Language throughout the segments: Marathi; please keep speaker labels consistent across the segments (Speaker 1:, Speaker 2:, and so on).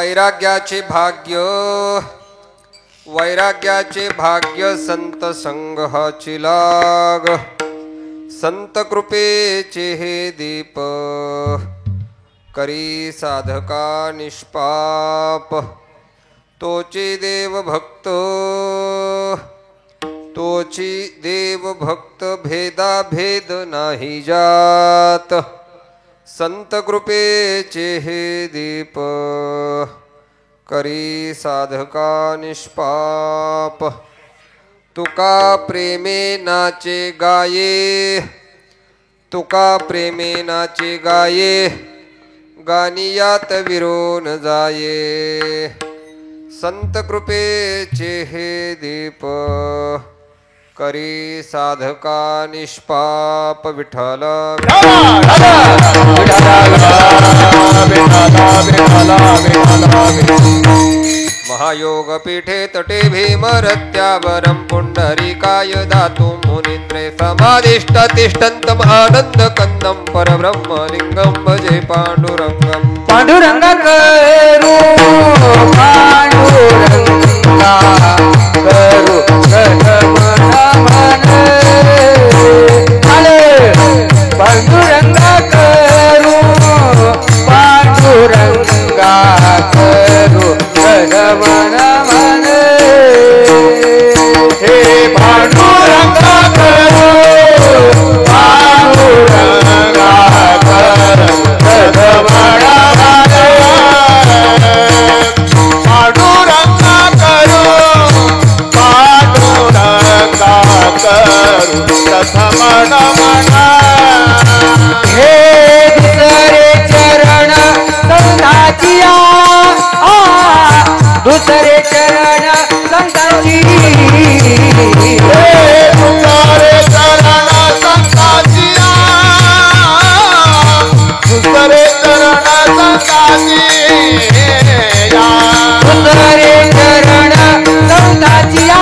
Speaker 1: वैराग्याचे भाग्य वैराग्याचे भाग्य संत संघाची लाग संत कृपेचे हे दीप करी साधका निष्पाप तोची देव भक्त भेदा भेद नाही जात संत कृपेचे हे दीप करी साधका निष्पाप तुका प्रेमे नाचे गाये तुका प्रेमे नाचे गाये गानियात विरोन जाये संत कृपेचे हे दीप करी साधका निष्पाप विठ्ठल महायोग पीठे तटे भीमरत्यावरं पुंडरीकाय दातुं मुनीन्द्रे समादिष्ट तिष्ठन्तम् आनंद कंदं परब्रह्मलिंगं भजे पांडुरंगं
Speaker 2: पांडुरंग करू पांडुरंगा करू पांडुरंगा करू पांडुरंगा करू मन मन हे पांडुरंगा करू पांडुरंगा करू पांडुरंगा करू पांडुरंगा करू मन मन हे दुसरे चरण संताचिया दुसरे चरण संताची हे दुसरे चरण संताचिया दुसरे चरण संताची दुसरे चरण संताचिया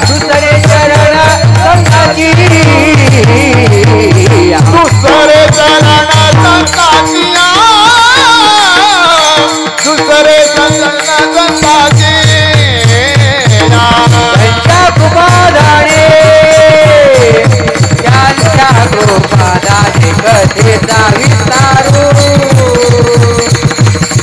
Speaker 2: दुसरे चरण संताची दुसरे चरण संताचिया दुसरे चरण संताची त्यांच्या कृपादाने त्यांच्या कृपादाने कथेचा विस्तारू त्यांच्या कृपादाने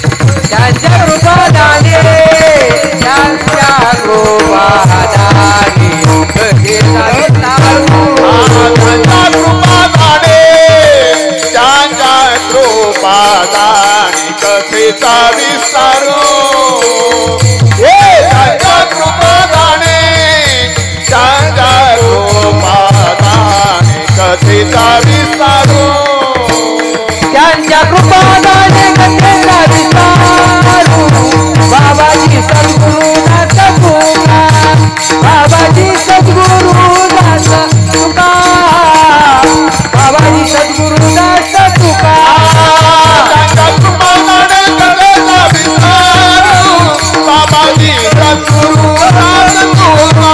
Speaker 2: त्यांच्या कृपादाने कथेचा विस्तारू त्यांच्या कृपादाने त्यांच्या कृपादाने कथेचा विस्तारू त्यांच्या कृपादाने त्यांच्या कृपादाने कथेचा विस्तारू त्यांच्या कृपादाने कथेचा विस्तारू बाबाजी सद्गुरुनाथ तुका बाबाजी सद्गुरुनाथ तुका बाबाजी सद्गुरुनाथ तुका त्यांच्या कृपादाने कथेचा विस्तारू बाबाजी सद्गुरुनाथ तुका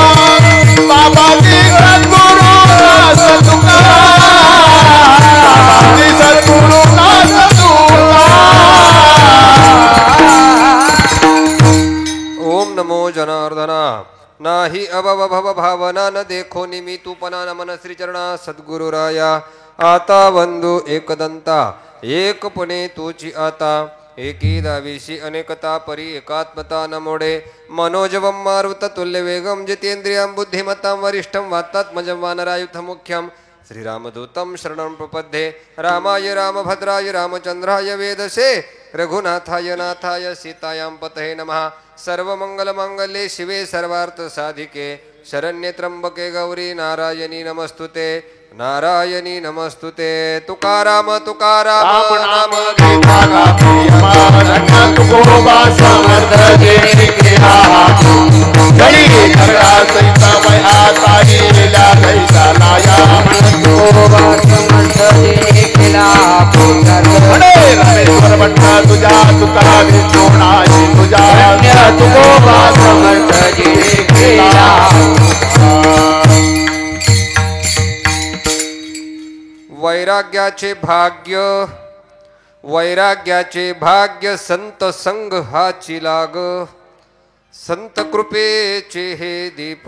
Speaker 2: बाबाजी सद्गुरुनाथ तुका बाबाजी सद्गुरुनाथ तुका
Speaker 1: ओम नमो जनार्दना नाही अभव भव भावना न देखो निमितूपना नमन श्रीचरणा सद्गुरुराया आता बंधू एकदंता एकपणे तोची आता एकी दाविशी अनेकता परी एकात्मता न मोडे मनोजवं मारुत तुल्य वेगं जितेन्द्रियं बुद्धिमत्तां वरिष्ठं वात्तात्मजं वानरायुध मुख्यं श्रीरामदूतं शरणं प्रपद्ये रामाय रामभद्राय रामचंद्राय वेदसे रघुनाथाय नाथाय सीतायां पतये नमः सर्वमंगलमांगल्ये शिवे सर्वार्थसाधिके शरण्ये त्र्यंबके गौरी नारायणी नमस्तुते नारायणी नमस्तुते तुकाराम तुकाराम नाम घेता गाती
Speaker 2: तुकोबा समर्थ जेने केला जळी खरा सैता मया तारी लीला कैसा लाया तुकोबा समर्थ जेने केला पुंडर रामेश्वर भट्टा तुझा तुका विष्णुनाची तुझा तुकोबा समर्थ जेने केला
Speaker 1: वैराग्याचे भाग्य वैराग्याचे भाग्य संत संग हाची लाग, संत कृपेचे हे दीप,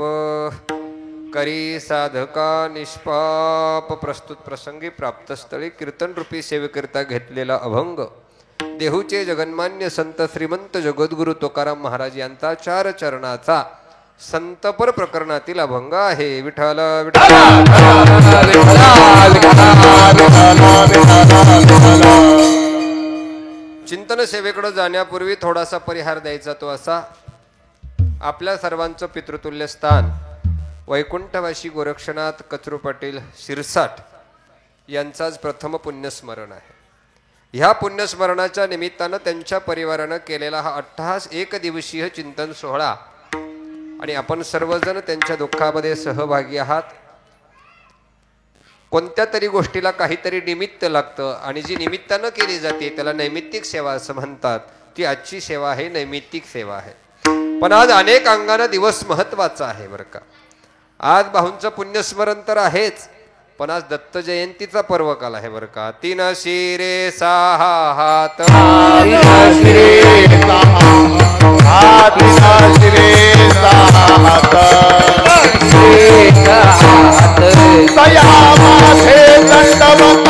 Speaker 1: करी साधका निष्पाप. प्रस्तुत प्रसंगी प्राप्तस्थळी कीर्तन रूपी सेवेकरिता घेतलेला अभंग देहूचे जगन्मान्य संत श्रीमंत जगद्गुरु तुकाराम महाराज यांचा 4 चरणाचा संतपर प्रकरणातील अभंग आहे. विठ्ठल विठ्ठल. चिंतन सेवेकडे जाण्यापूर्वी थोडासा परिहार द्यायचा तो असा, आपल्या सर्वांचं पितृतुल्य स्थान वैकुंठवासी गोरक्षनाथ कचरू पाटील शिरसाट यांचाच प्रथम पुण्यस्मरण आहे. ह्या पुण्यस्मरणाच्या निमित्तानं त्यांच्या परिवारानं केलेला हा 88 एक दिवसीय चिंतन सोहळा आणि आपण सर्वजण त्यांच्या दुःखामध्ये सहभागी आहात. कोणत्या तरी गोष्टीला काहीतरी निमित्त लागतं आणि जी निमित्तानं केली जाते त्याला नैमित्तिक सेवा असं म्हणतात. ती आजची सेवा आहे, नैमित्तिक सेवा आहे. पण आज अनेक अंगानं दिवस महत्वाचा आहे बरं का. आज भाऊंचं पुण्यस्मरण तर आहेच, पण आज दत्त जयंतीचा पर्व काल आहे बरं का. 3 शिरे 6 हात,
Speaker 2: 3 शिरे 6 हात, 3 शिरे 6 हात, तया माथे दंडवत,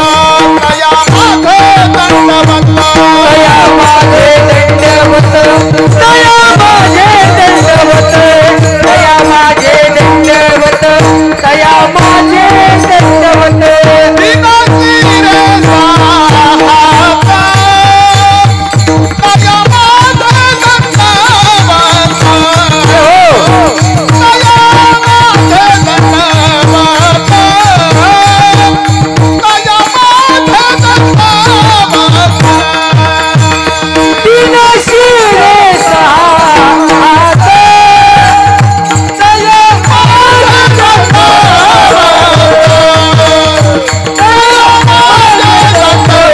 Speaker 2: तया माथे दंडवत, तया माथे दंडवत, तया माथे दंडवत, तया माथे दंडवत, तया माथे दंडवत. 3 शिरे 6 हात, तया माथे दंडवत,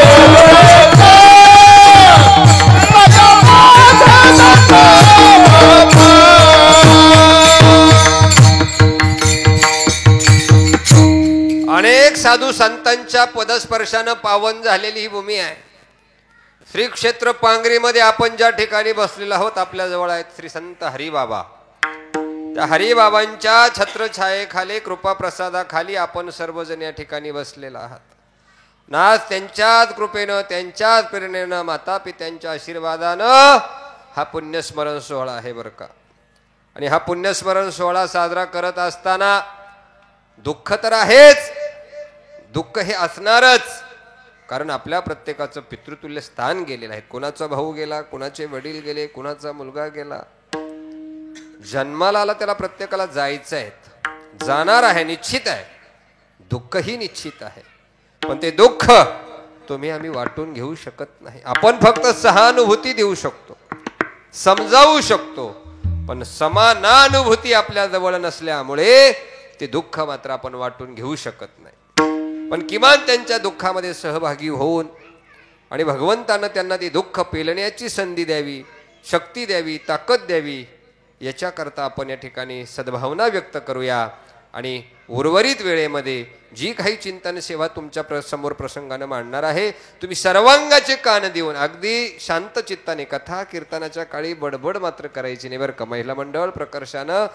Speaker 1: अनेक साधू संतांच्या पदस्पर्शानं पावन झालेली ही भूमी आहे. श्री क्षेत्र पांगरीमध्ये आपण ज्या ठिकाणी बसलेलो आहोत आपल्या जवळ आहेत श्री संत हरिबाबा. त्या हरिबाबांच्या छत्रछायेखाली कृपा प्रसादाखाली आपण सर्वजण या ठिकाणी बसलेला आहात. नाच त्यांच्याच कृपेनं त्यांच्याच प्रेरणेनं माता पित्यांच्या आशीर्वादानं हा पुण्यस्मरण सोहळा आहे बरं का. आणि हा पुण्यस्मरण सोहळा साजरा करत असताना दुःख तर आहेच, दुःख हे असणारच, कारण आपल्या प्रत्येकाचं पितृतुल्य स्थान गेलेलं आहे. कुणाचा भाऊ गेला, कुणाचे वडील गेले, कुणाचा मुलगा गेला. जन्माला आला त्याला प्रत्येकाला जायचं आहे, जाणार आहे, निश्चित आहे. दुःखही निश्चित आहे, पण ते दुःख तुम्ही आम्ही वाटून घेऊ शकत नाही. आपण फक्त सहानुभूती देऊ शकतो, समजावू शकतो, पण समानानुभूती आपल्या जवळ नसल्यामुळे ते दुःख मात्र आपण वाटून घेऊ शकत नाही. पण किमान त्यांच्या दुःखामध्ये सहभागी होऊन आणि भगवंतानं त्यांना ते दुःख पेलण्याची संधी द्यावी, शक्ती द्यावी, ताकद द्यावी, याच्याकरता आपण या ठिकाणी सद्भावना व्यक्त करूया. आणि उर्वरित वेळेमध्ये जी काही चिंतन सेवा तुमच्या समोर प्रसंगानं मांडणार आहे, तुम्ही सर्वांगाचे कान देऊन अगदी शांत चित्ताने, कथा कीर्तनाच्या काळी बडबड मात्र करायची नाही बरं का. महिला मंडळ प्रकर्षानं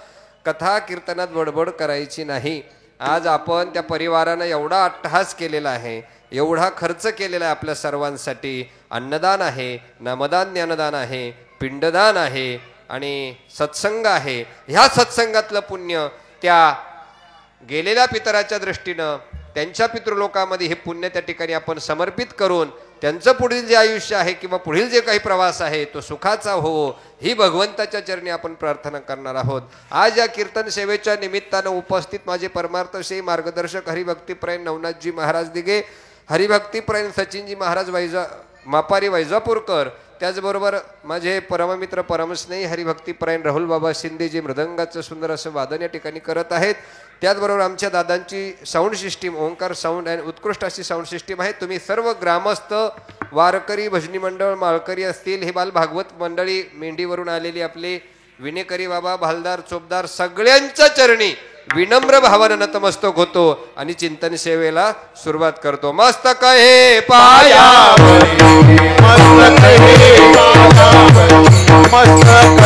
Speaker 1: कथा कीर्तनात बडबड करायची नाही. आज आपण त्या परिवारानं एवढा अट्टहास केलेला आहे, एवढा खर्च केलेला आहे आपल्या सर्वांसाठी. अन्नदान आहे, नामदान ज्ञानदान आहे, पिंडदान आहे आणि सत्संग आहे. ह्या सत्संगातलं पुण्य त्या गेलेल्या पितराच्या दृष्टीनं त्यांच्या पितृलोकामध्ये हे पुण्य त्या ठिकाणी आपण समर्पित करून त्यांचं पुढील जे आयुष्य आहे किंवा पुढील जे काही प्रवास आहे तो सुखाचा हो, ही भगवंताच्या चरणी आपण प्रार्थना करणार आहोत. आज या कीर्तन सेवेच्या निमित्तानं उपस्थित माझे परमार्थश्री मार्गदर्शक हरिभक्तीपरायण नवनाथजी महाराज दिघे, हरिभक्तीपरायण सचिनजी महाराज मापारी वैजापूरकर, त्याचबरोबर माझे परममित्र परमस्नेही हरिभक्तीपरायण राहुल बाबा शिंदेजी मृदंगाचं सुंदर असं वादन या ठिकाणी करत आहेत. त्याचबरोबर आमच्या दादांची sound system Omkar sound and उत्कृष्ट अशी साऊंड सिस्टीम आहे. तुम्ही सर्व ग्रामस्थ, वारकरी, भजनी मंडळ, माळकरी असतील, हे बाल भागवत मंडळी, मेंढीवरून आलेली आपले विनेकरी बाबा, भालदार, चोपदार, सगळ्यांच्या चरणी विनम्र भावानं नतमस्तक होतो आणि चिंतन सेवेला सुरुवात करतो. मस्तक हे
Speaker 2: पायावरी मस्तक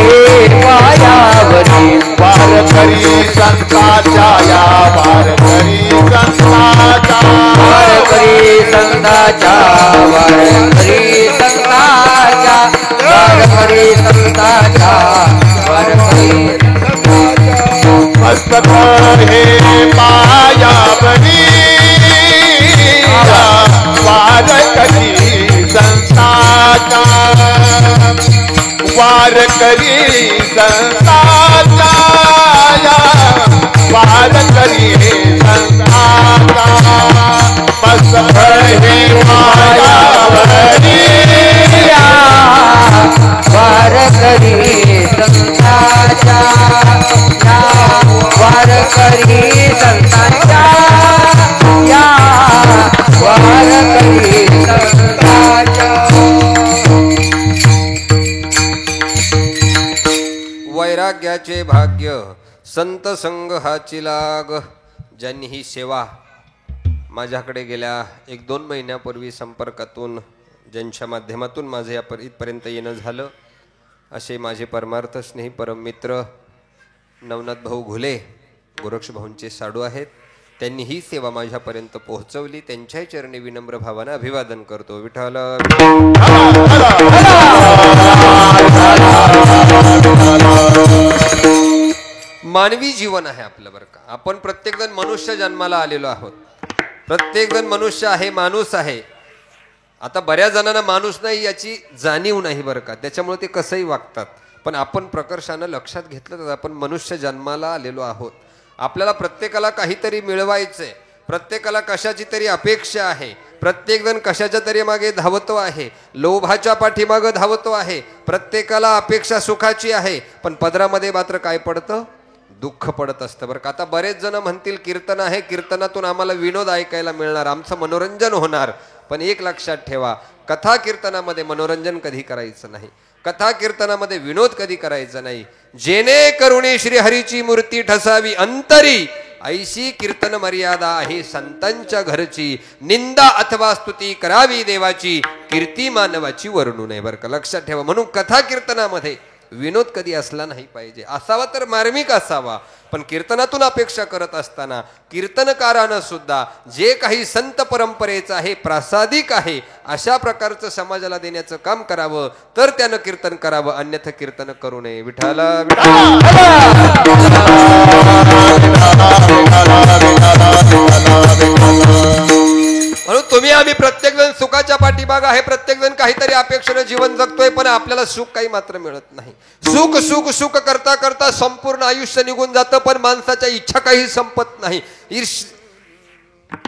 Speaker 2: हे पायावरी वारकरी संताच्या या वारकरी संताच्या
Speaker 3: वारकरी संताच्या वारकरी संताच्या वारकरी संताच्या वारकरी
Speaker 2: मस्तक हे पायावरी वारकरी संताच्या वारकरी संताच्या वारकरी संताच्या मस्तक हे पायावरी
Speaker 3: वारकरी संताच्या वारकरी संताच्या वारकरी संताच्या.
Speaker 1: वैराग्याचे भाग्य संत संग हाची लाग. ज्यांनी ही सेवा माझ्याकडे गेल्या 1-2 महिन्यापूर्वी संपर्कातून ज्यांच्या माध्यमातून माझे इथपर्यंत येणं झालं असे माझे परमार्थ स्नेही परम मित्र नवनाथ भाऊ घुले गोरक्ष भाऊंचे साडू आहेत. त्यांनी ही सेवा माझ्यापर्यंत पोहोचवली. त्यांच्याही चरणी विनम्र भावानं अभिवादन करतो. विठ्ठल. मानवी जीवन आहे आपलं बरं का. आपण प्रत्येकजण मनुष्य जन्माला आलेलो आहोत. प्रत्येकजण मनुष्य आहे, माणूस आहे. आता बऱ्याच जणांना माणूस नाही याची जाणीव नाही बरं का, त्याच्यामुळे ते कसंही वागतात. पण आपण प्रकर्षानं लक्षात घेतलं तर आपण मनुष्य जन्माला आलेलो आहोत. आपल्याला प्रत्येकाला काहीतरी मिळवायचंय, प्रत्येकाला कशाची तरी अपेक्षा आहे, प्रत्येकजण कशाच्या तरी मागे धावतो आहे, लोभाच्या पाठीमागे धावतो आहे. प्रत्येकाला अपेक्षा सुखाची आहे, पण पदरामध्ये मात्र काय पडतं? दुःख पडत असतं बरं का. आता बरेच जण म्हणतील कीर्तन आहे, कीर्तनातून आम्हाला विनोद ऐकायला मिळणार, आमचं मनोरंजन होणार. पण एक लक्षात ठेवा, कथा कीर्तनामध्ये मनोरंजन कधी करायचं नाही, कथा कीर्तनामध्ये विनोद कधी करायचा नाही. जेणे करुणी श्रीहरीची मूर्ती ठसावी अंतरी, ऐशी कीर्तन मर्यादा आहे संतांच्या घरची. निंदा अथवा स्तुती करावी देवाची, कीर्ती मानवाची वर्णू नये बरं का. लक्षात ठेवा. म्हणून कथा कीर्तनामध्ये विनोद कधी असला नाही पाहिजे. असावा तर मार्मिक असावा, पण कीर्तनातून अपेक्षा करत असताना कीर्तनकारानं सुद्धा जे काही संत परंपरेचं आहे, प्रासादिक आहे, अशा प्रकारचं समाजाला देण्याचं काम करावं, तर त्यानं कीर्तन करावं, अन्यथा कीर्तन करू नये. विठ्ठल. म्हणून तुम्ही आम्ही प्रत्येकजण सुखाच्या पाठीमागे आहे, प्रत्येकजण काहीतरी अपेक्षेनं जीवन जगतोय, पण आपल्याला सुख काही मात्र मिळत नाही. सुख सुख सुख करता करता संपूर्ण आयुष्य निघून जातं, पण माणसाच्या इच्छा काही संपत नाही.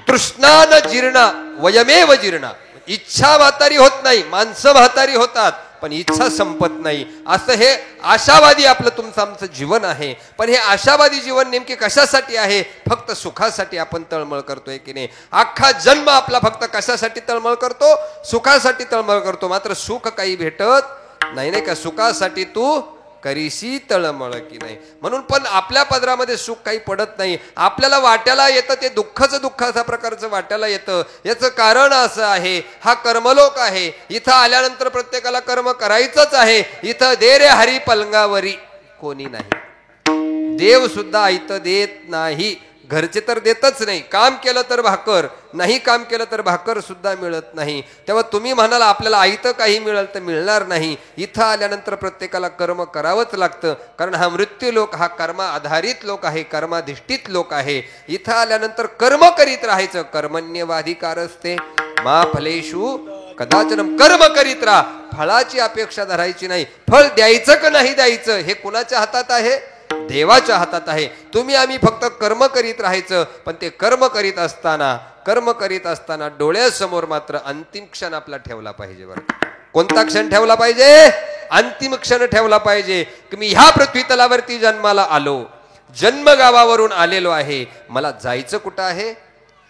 Speaker 1: तृष्णा न जीर्णा वयमेव जीर्णा. इच्छा म्हातारी होत नाही, माणसं म्हातारी होतात, पण इच्छा संपत नाही. असं हे आशावादी आपलं तुमचं आमचं जीवन आहे. पण हे आशावादी जीवन नेमके कशासाठी आहे? फक्त सुखासाठी आपण तळमळ करतोय की नाही? अख्खा जन्म आपला फक्त कशासाठी तळमळ करतो? सुखासाठी तळमळ करतो. मात्र सुख काही भेटत नाही, नाही का? सुखासाठी तू करीशी तळमळ की नाही. म्हणून पण आपल्या पदरामध्ये सुख काही पडत नाही. आपल्याला वाट्याला येतं ते दुःखाचं दुःख अशा प्रकारचं वाट्याला येतं. याचं कारण असं आहे, हा कर्मलोक आहे. इथं आल्यानंतर प्रत्येकाला कर्म करायचंच आहे. इथं दे रे हरी पलंगावरी कोणी नाही. देव सुद्धा ऐतं देत नाही. घरचे तर देतच नाही. काम केलं तर भाकर, नाही काम केलं तर भाकर सुद्धा मिळत नाही. तेव्हा तुम्ही म्हणाल आपल्याला आयतं काही मिळेल, तर मिळणार नाही. इथं आल्यानंतर प्रत्येकाला कर्म करावंच लागतं, कारण हा मृत्यू लोक हा कर्मा आधारित लोक आहे, कर्माधिष्ठित लोक आहे. इथं आल्यानंतर कर्म करीत राहायचं. कर्मण्यवाधिकार असते मा फलेषु कदाचन. कर्म करीत राहा, फळाची अपेक्षा धरायची नाही. फळ द्यायचं का नाही द्यायचं हे कुणाच्या हातात आहे? देवाच्या हातात आहे. तुम्ही आम्ही फक्त कर्म करीत राहायचं. पण ते कर्म करीत असताना डोळ्यासमोर मात्र अंतिम क्षण आपला ठेवला पाहिजे. बरं, कोणता क्षण ठेवला पाहिजे? अंतिम क्षण ठेवला पाहिजे की मी ह्या पृथ्वी तलावरती जन्माला आलो, जन्मगावावरून आलेलो आहे, मला जायचं कुठं आहे?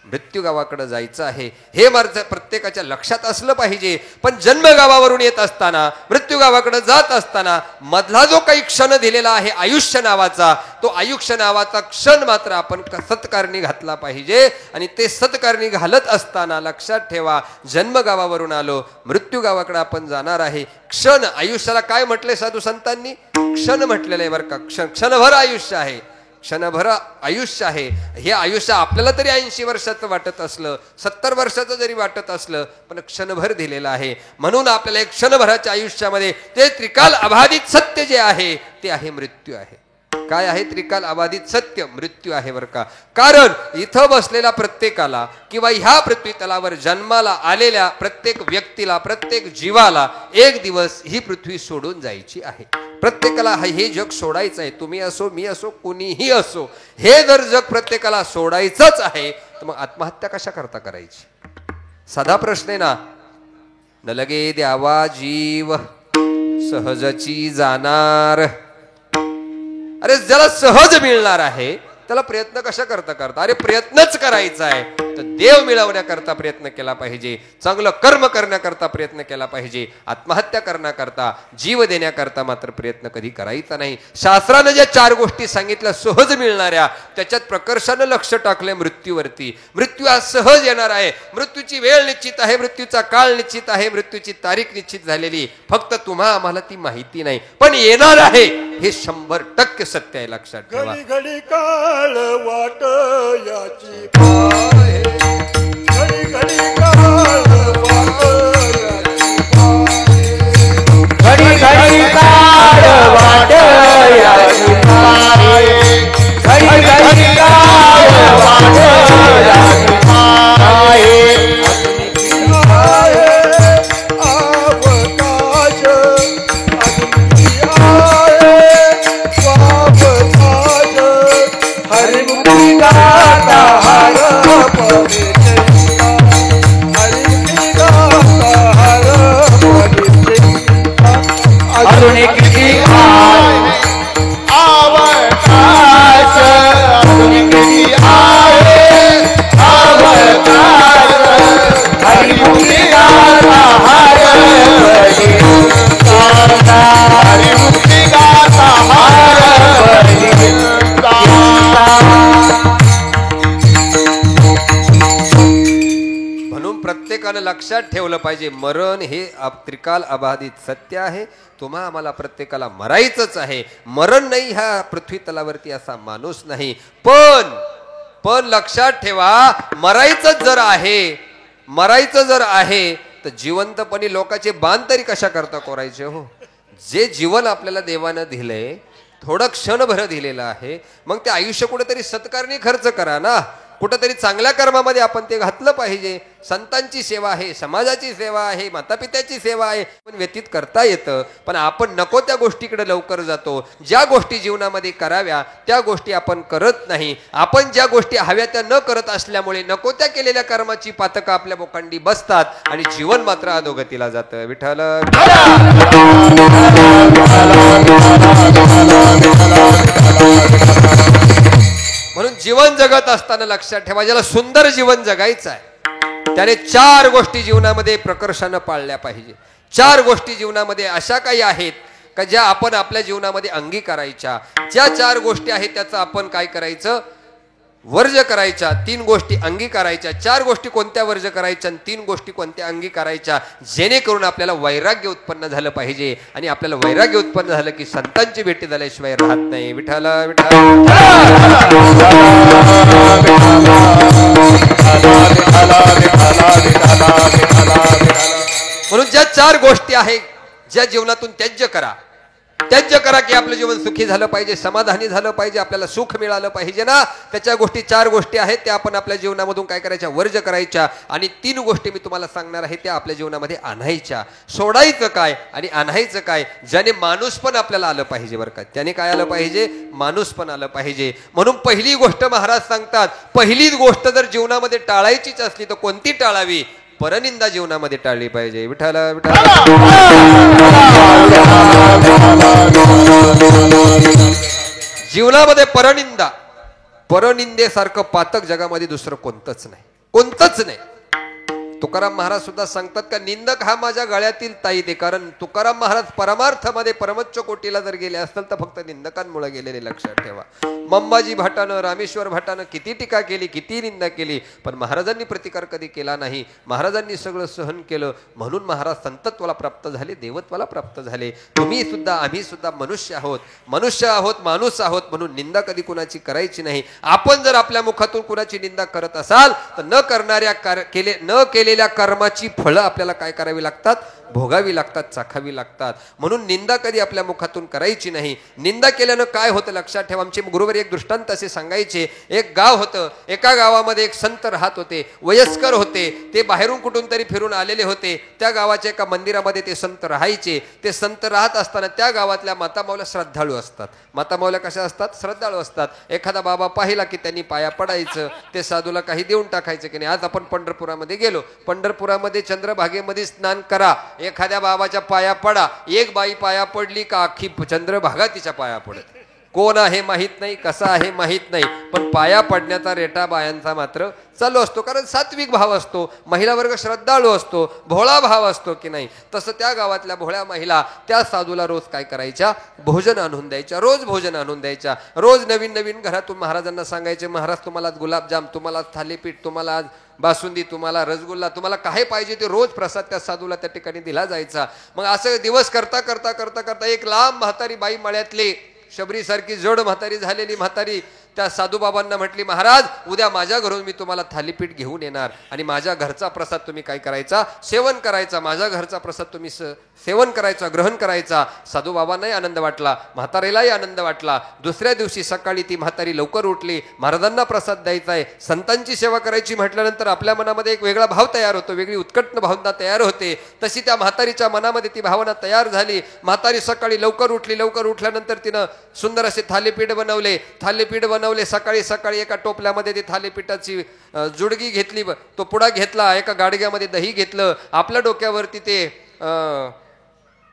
Speaker 1: मृत्यू गावाकडे जायचं आहे हे माझं प्रत्येकाच्या लक्षात असलं पाहिजे. पण जन्म गावावरून येत असताना मृत्यू गावाकडे जात असताना मधला जो काही क्षण दिलेला आहे आयुष्य नावाचा, तो आयुष्य नावाचा क्षण मात्र आपण सत्कारणी घातला पाहिजे. आणि ते सत्कारणी घालत असताना लक्षात ठेवा, जन्म गावावरून आलो, मृत्यू गावाकडे आपण जाणार आहे. क्षण, आयुष्याला काय म्हटलंय साधू संतांनी? क्षण म्हटलेलं आहे बरं का. क्षणभर आयुष्य आहे, क्षणभर आयुष्य आहे. हे आयुष्य आपल्याला तरी 80 वर्षाचं वाटत असलं, 70 वर्षाचं जरी वाटत असलं, पण क्षणभर दिलेलं आहे. म्हणून आपल्याला एक क्षणभराच्या आयुष्यामध्ये ते त्रिकाल अबाधित सत्य जे आहे ते आहे मृत्यू आहे. काय आहे? त्रिकाल अबाधित सत्य मृत्यू आहे बरं का. कारण इथं बसलेला प्रत्येकाला किंवा ह्या पृथ्वी तलावर जन्माला आलेल्या प्रत्येक व्यक्तीला, प्रत्येक जीवाला एक दिवस ही पृथ्वी सोडून जायची आहे. प्रत्येकाला हे जग सोडायचं आहे. तुम्ही असो, मी असो, कोणीही असो, हे जर जग प्रत्येकाला सोडायचंच आहे तर मग आत्महत्या कशा करता करायची? साधा प्रश्न आहे ना. न लगे द्यावा जीव सहजची जाणार. अरे ज्याला सहज मिळणार आहे त्याला प्रयत्न कशा करता करता? अरे प्रयत्नच करायचा आहे तर देव मिळवण्याकरता प्रयत्न केला पाहिजे, चांगलं कर्म करण्याकरता प्रयत्न केला पाहिजे. आत्महत्या करण्याकरता, जीव देण्याकरता मात्र प्रयत्न कधी करायचा नाही. शास्त्रानं ज्या 4 गोष्टी सांगितल्या सहज मिळणाऱ्या, त्याच्यात प्रकर्षानं लक्ष टाकलंय मृत्यूवरती. मृत्यू हा सहज येणार आहे. मृत्यूची वेळ निश्चित आहे, मृत्यूचा काळ निश्चित आहे, मृत्यूची तारीख निश्चित झालेली. फक्त तुम्हा आम्हाला ती माहिती नाही, पण येणार आहे हे 100% सत्य आहे. लक्षात ठेवा.
Speaker 4: घडी घडी काळ वाट याची पाहे, घडी घडी काळ वाट याची पाहे,
Speaker 3: घडी घडी काळ वाट याची पाहे, घडी घडी काळ वाट याची पाहे.
Speaker 4: आहे अवकाश अग्नी आहे स्वावकाश, हरिमुखी गाता हर परिचय, हरिमुखी गाता हर परिचय.
Speaker 3: अजून किती आहे
Speaker 2: अवकाश अजून किती आहे अवकाश,
Speaker 3: हरिमुखी गाता हर परिचय,
Speaker 2: हरिमुखी गाता हर
Speaker 1: म्हणून प्रत्येकानं लक्षात ठेवलं पाहिजे, मरण हे त्रिकाल अबाधित सत्य आहे. तुम्हा आम्हाला प्रत्येकाला मरायचंच आहे. मरण नाही ह्या पृथ्वी तलावरती असा माणूस नाही. पण लक्षात ठेवा, मरायचं जर आहे तर जिवंतपणी लोकांचे बाण तरी कशा करता कोरायचे हो? जे जीवन आपल्याला देवानं दिलंय, थोडं क्षणभर दिलेलं आहे, मग ते आयुष्य कुठेतरी सत्कारणी खर्च करा ना. कुठेतरी चांगल्या कर्मामध्ये आपण ते घातलं पाहिजे. संतांची सेवा आहे, समाजाची सेवा आहे, मातापित्याची सेवा आहे, पण व्यतीत करता येतं. पण आपण नको त्या गोष्टीकडे लवकर जातो. ज्या गोष्टी जीवनामध्ये कराव्या त्या गोष्टी आपण करत नाही. आपण ज्या गोष्टी हव्या त्या न करत असल्यामुळे नको त्या केलेल्या कर्माची पातकं आपल्या बोकांडी बसतात आणि जीवन मात्र अधोगतीला जातं. विठ्ठल म्हणून जीवन जगत असताना लक्षात ठेवा, ज्याला सुंदर जीवन जगायचं आहे त्याने 4 गोष्टी जीवनामध्ये प्रकर्षानं पाळल्या पाहिजे. 4 गोष्टी जीवनामध्ये अशा काही आहेत का ज्या आपण आपल्या जीवनामध्ये अंगीकारायच्या. ज्या 4 गोष्टी आहेत त्याचं आपण काय करायचं? वर्ज करायच्या. 3 गोष्टी अंगीकारायच्या. 4 गोष्टी कोणत्या वर्ज करायच्या आणि 3 गोष्टी कोणत्या अंगीकारायच्या, जेणेकरून आपल्याला वैराग्य उत्पन्न झालं पाहिजे. आणि आपल्याला वैराग्य उत्पन्न झालं की संतांची भेटी झाल्याशिवाय राहत नाही. विठ्ठल विठ्ठल. म्हणून ज्या 4 गोष्टी आहेत ज्या जीवनातून त्याज्य करा की आपलं जीवन सुखी झालं पाहिजे, समाधानी झालं पाहिजे, आपल्याला सुख मिळालं पाहिजे ना. त्याच्या गोष्टी 4 गोष्टी आहेत त्या आपण आपल्या जीवनामधून काय करायच्या? वर्ज करायच्या. आणि 3 गोष्टी मी तुम्हाला सांगणार आहे त्या आपल्या जीवनामध्ये आणायच्या. सोडायचं काय आणि आणायचं काय? ज्याने माणूस पण आपल्याला आलं पाहिजे बरं का. त्याने काय आलं पाहिजे? माणूस पण आलं पाहिजे. म्हणून पहिली गोष्ट महाराज सांगतात, पहिली गोष्ट जर जीवनामध्ये टाळायचीच असली तर कोणती टाळावी? परनिंदा जीवनामध्ये टाळली पाहिजे. विठ्ठल विठ्ठल. जीवनामध्ये परनिंदेसारखं पातक जगामध्ये दुसरं कोणतंच नाही. कोणतंच नाही. तुकाराम महाराज सुद्धा सांगतात का निंदक हा माझ्या गळ्यातील ताईत आहे. कारण तुकाराम महाराज परमार्थामध्ये परमोच्च कोटीला जर गेले असतील तर फक्त निंदकांमुळे गेलेले, लक्षात ठेवा. मंबाजी भटानं, रामेश्वर भटानं किती टीका केली, किती निंदा केली, पण महाराजांनी प्रतिकार कधी केला नाही. महाराजांनी सगळं सहन केलं, म्हणून महाराज संतत्वाला प्राप्त झाले, देवत्वाला प्राप्त झाले. तुम्ही सुद्धा, आम्ही सुद्धा मनुष्य आहोत, माणूस आहोत, म्हणून निंदा कधी कुणाची करायची नाही. आपण जर आपल्या मुखातून कुणाची निंदा करत असाल तर न केलेल्या कर्माची फळं आपल्याला काय करावी लागतात, भोगावी लागतात, चाखावी लागतात. म्हणून निंदा कधी आपल्या मुखातून करायची नाही. निंदा केल्यानं काय होतं लक्षात ठेवा. आमचे गुरुवारी एक दृष्टांत असे सांगायचे. एक गाव होतं, एका गावामध्ये एक संत राहत होते, वयस्कर होते. ते बाहेरून कुठून तरी फिरून आलेले होते. त्या गावाच्या एका मंदिरामध्ये ते संत राहायचे. ते संत राहत असताना त्या गावातल्या मातामाऊल्या श्रद्धाळू असतात. मातामाऊल्या कशा असतात, श्रद्धाळू असतात. एखादा बाबा पाहिला की त्यांनी पाया पडायचं, ते साधूला काही देऊन टाकायचं की नाही. आज आपण पंढरपुरामध्ये गेलो, पंढरपुरामध्ये चंद्रभागेमध्ये स्नान करा, एखाद्या बाबाच्या पाया पडा. एक बाई पाया पडली का अख्खी चंद्रभागा तिच्या पाया पडत. कोण आहे माहित नाही, कसा आहे माहित नाही, पण पाया पडण्याचा रेटा बायांचा मात्र चालू असतो. कारण सात्विक भाव असतो, महिला वर्ग श्रद्धाळू असतो, भोळा भाव असतो की नाही. तसं त्या गावातल्या भोळ्या महिला त्या साधूला रोज काय करायच्या, भोजन आणून द्यायच्या. रोज भोजन आणून द्यायच्या. रोज नवीन नवीन घरातून महाराजांना सांगायचे, महाराज तुम्हाला गुलाबजाम, तुम्हाला थालीपीठ, तुम्हाला बासुंदी, तुम्हाला रसगुल्ला, तुम्हाला काय पाहिजे ते रोज प्रसाद त्या साधूला त्या ठिकाणी दिला जायचा. मग असं दिवस करता करता करता करता एक लांब म्हातारी बाई, मळ्यातली शबरीसारखी जड म्हातारी झालेली म्हातारी त्या साधूबाबांना म्हटली, महाराज उद्या माझ्या घरून मी तुम्हाला थालीपीठ घेऊन येणार आणि माझ्या घरचा प्रसाद तुम्ही काय करायचा, सेवन करायचा. माझ्या घरचा प्रसाद तुम्ही सेवन करायचा, ग्रहण करायचा. साधूबाबांनाही आनंद वाटला, म्हातारीलाही आनंद वाटला. दुसऱ्या दिवशी सकाळी ती म्हातारी लवकर उठली. महाराजांना प्रसाद द्यायचा आहे, संतांची सेवा करायची म्हटल्यानंतर आपल्या मनामध्ये एक वेगळा भाव तयार होतो, वेगळी उत्कट भावना तयार होते. तशी त्या म्हातारीच्या मनामध्ये ती भावना तयार झाली. म्हातारी सकाळी लवकर उठली. लवकर उठल्यानंतर तिनं सुंदर असे थालीपीठ बनवले. सकाळी सकाळी एका टोपल्यामध्ये ती थालीपीठाची जुडगी घेतली, तो पुडा घेतला, एका गाडग्यामध्ये दही घेतलं, आपल्या डोक्यावरती ते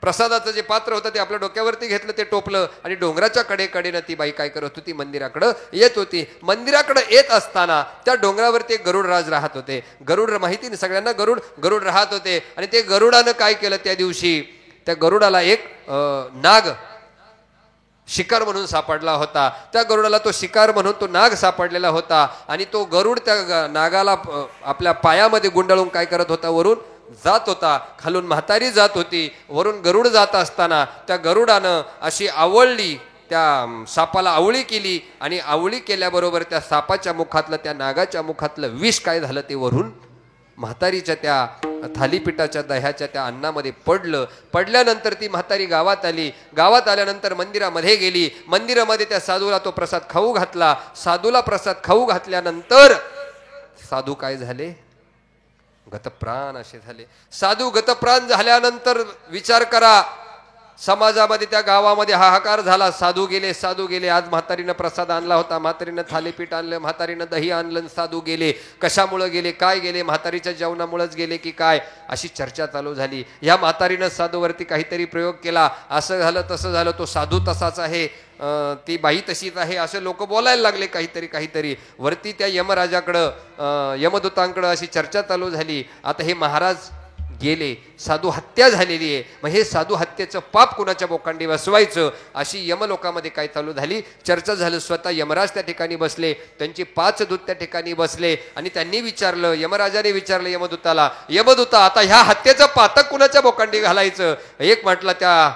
Speaker 1: प्रसादाचं जे पात्र होतं ते आपल्या डोक्यावरती घेतलं, ते टोपलं आणि डोंगराच्या कडेकडेनं ती बाई काय करत होती, मंदिराकडं येत होती. मंदिराकडे येत असताना त्या डोंगरावरती एक गरुडराज राहत होते. गरुड माहिती नाही सगळ्यांना, गरुड राहत होते. आणि ते गरुडानं काय केलं, त्या दिवशी त्या गरुडाला एक नाग शिकार म्हणून सापडला होता. त्या गरुडाला तो शिकार म्हणून तो नाग सापडलेला होता. आणि तो गरुड त्या नागाला आपल्या पायामध्ये गुंडाळून काय करत होता, वरून जात होता. खालून म्हातारी जात होती, वरून गरुड जात असताना त्या गरुडानं अशी आवळली, त्या सापाला आवळी केली. आणि आवळी केल्याबरोबर त्या सापाच्या मुखातलं, त्या नागाच्या मुखातलं विष काय झालं, ते वरून म्हातारीच्या त्या थालीपीठाच्या दह्याच्या त्या अन्नामध्ये पडलं. पडल्यानंतर ती म्हातारी गावात आली. गावात आल्यानंतर मंदिरामध्ये गेली. मंदिरामध्ये त्या साधूला तो प्रसाद खाऊ घातला. साधूला प्रसाद खाऊ घातल्यानंतर साधू काय झाले, गतप्राण असे झाले. साधू गतप्राण झाल्यानंतर विचार करा, समाजामध्ये त्या गावामध्ये हाहाकार झाला. साधू गेले. आज म्हातारीनं प्रसाद आणला होता, म्हातारीनं थालीपीठ आणलं, म्हातारीनं दही आणलं, साधू गेले. कशामुळे गेले, काय गेले, म्हातारीच्या जेवणामुळेच गेले की काय, अशी चर्चा चालू झाली. या म्हातारीनं साधूवरती काहीतरी प्रयोग केला, असं झालं तसं झालं, तो साधू तसाच आहे, ती बाई तशीच आहे, असे लोक बोलायला लागले काहीतरी. वरती त्या यमराजाकडं, यमदूतांकडं अशी चर्चा चालू झाली. आता हे महाराज गेले, साधू हत्या झालेली आहे, मग हे साधू हत्येचं पाप कुणाच्या बोकांडी बसवायचं, अशी यमलोकामध्ये काय चालू झाली, चर्चा झाली. स्वतः यमराज त्या ठिकाणी बसले, त्यांची 5 दूत त्या ठिकाणी बसले आणि त्यांनी विचारलं, यमराजाने विचारलं यमदूताला, यमदूता आता ह्या हत्येचं पातक कुणाच्या बोकांडी घालायचं. एक म्हटलं त्या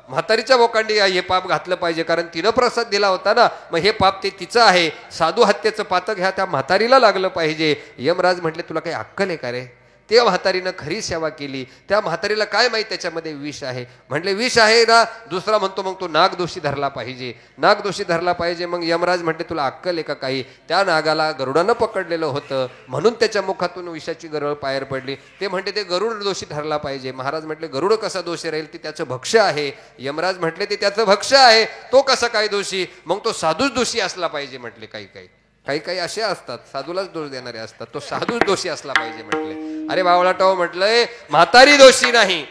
Speaker 1: म्हातारीच्या बोकांडी हे पाप घातलं पाहिजे, कारण तिनं प्रसाद दिला होता ना, मग हे पाप ते तिचं आहे. साधू हत्येचं पातक ह्या त्या म्हातारीला लागलं पाहिजे. यमराज म्हटले, तुला काही अक्कल आहे का रे? त्या म्हातारीनं खरी सेवा केली. त्या म्हातारीला काय माहिती त्याच्यामध्ये विष आहे. म्हटले विष आहे ना. दुसरा म्हणतो मग तो नाग दोषी धरला पाहिजे. मग यमराज म्हटले, तुला अक्कल आहे का काही? त्या नागाला गरुडानं पकडलेलं होतं, म्हणून त्याच्या मुखातून विषाची गरळ बाहेर पडली. ते म्हणते ते गरुड दोषी धरला पाहिजे. महाराज म्हटले, गरुड कसा दोषी राहील, ते त्याचं भक्ष्य आहे. यमराज म्हटले, ते त्याचं भक्ष्य आहे, तो कसा काय दोषी? मग तो साधूच दोषी असला पाहिजे म्हटले. काही असे असतात, साधूलाच दोष देणारे असतात, तो साधूच दोषी असला पाहिजे म्हटले. अरे बावळाटाव, म्हटलंय म्हातारी दोषी नाही,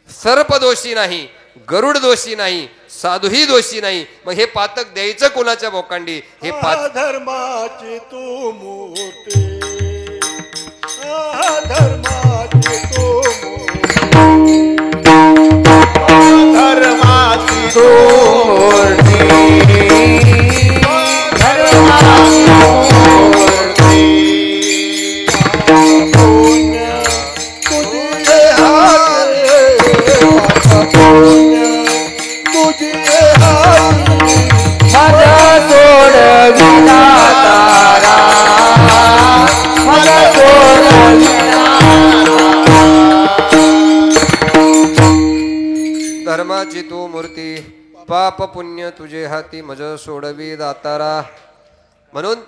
Speaker 1: सर्प दोषी नाही, गरुड दोषी नाही, साधूही दोषी नाही, मग हे पातक द्यायचं कोणाच्या बोकांडी? हे
Speaker 4: धर्माची तू मूर्ती, धर्माची तू
Speaker 2: धर्माची
Speaker 3: तू मूर्ती, धर्माची मूर्ती.
Speaker 4: तुझे हाते, तुझे हाते
Speaker 3: माझा सोडविला तारा, माझा सोडविला.
Speaker 1: धर्माची तू मूर्ती, पाप पुण्य तुझे हाती, मज सोडवी दातारा. म्हणून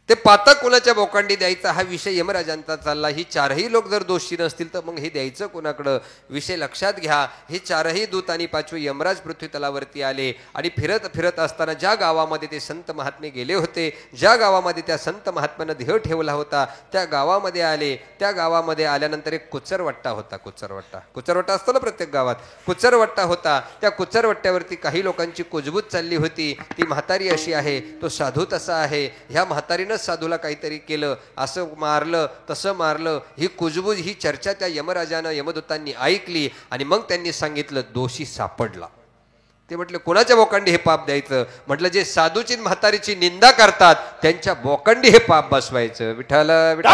Speaker 1: ते पातक कुणाच्या बोकांडी द्यायचा हा विषय यमराजांचा चालला. ही चारही लोक जर दोषी नसतील तर मग हे द्यायचं कोणाकडं? विषय लक्षात घ्या. हे चारही दूत आणि पाचवे यमराज पृथ्वी तलावरती आले आणि फिरत फिरत असताना ज्या गावामध्ये ते संत महात्मे गेले होते, ज्या गावामध्ये त्या संत महात्म्यानं ध्येय ठेवला होता, त्या गावामध्ये आले. त्या गावामध्ये आल्यानंतर एक कुचरवट्टा होता. कुचरवट्टा असतो ना प्रत्येक गावात. कुचरवट्टा होता. त्या कुचरवट्ट्यावरती काही लोकांची कुजबूज चालली होती. ती म्हातारी अशी आहे, तो साधू तसा आहे. ह्या म्हातारीनं साधूला काहीतरी केलं, असं मारलं, तसं मारलं. ही कुजबूज, ही चर्चा त्या यमराजानं, यमदूतांनी ऐकली आणि मग त्यांनी सांगितलं दोषी सापडला. ते म्हटलं कोणाच्या बोकांडी हे पाप द्यायचं? म्हटलं जे साधूची म्हातारीची निंदा करतात त्यांच्या बोकांडी हे पाप बसवायचं. विठ्ठल विठ्ठल.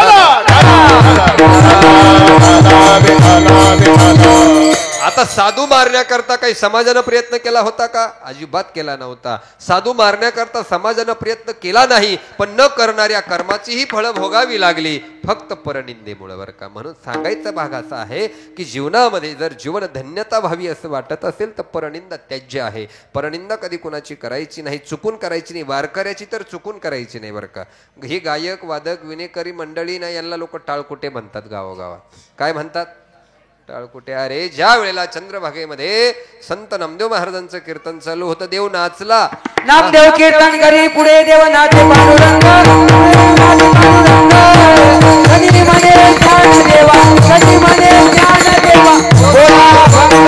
Speaker 1: आता साधू मारण्याकरता काही समाजानं प्रयत्न केला होता का? अजिबात केला नव्हता. साधू मारण्याकरता समाजानं प्रयत्न केला नाही, पण न करणाऱ्या कर्माचीही फळं भोगावी लागली फक्त परनिंदेमुळे, बरं का. म्हणून सांगायचा भाग असा आहे की जीवनामध्ये जर जीवन धन्यता व्हावी असं वाटत असेल तर परनिंदा त्याज्य आहे. परनिंदा कधी कुणाची करायची नाही, चुकून करायची नाही. वारकऱ्याची तर चुकून करायची नाही, बरं का. हे गायक वादक विनेकरी मंडळी ना, यांना लोक टाळकुटे म्हणतात गावोगावात. काय म्हणतात? टाळकुटे. अरे ज्या वेळेला चंद्रभागेमध्ये संत नामदेव महाराजांचं कीर्तन चालू होतं, देव नाचला.
Speaker 3: नामदेव कीर्तन करी पुढे देव नाचे पांडुरंग, कधी म्हणे ज्ञान देवा, कधी म्हणे ज्ञान देवा. बोला भंग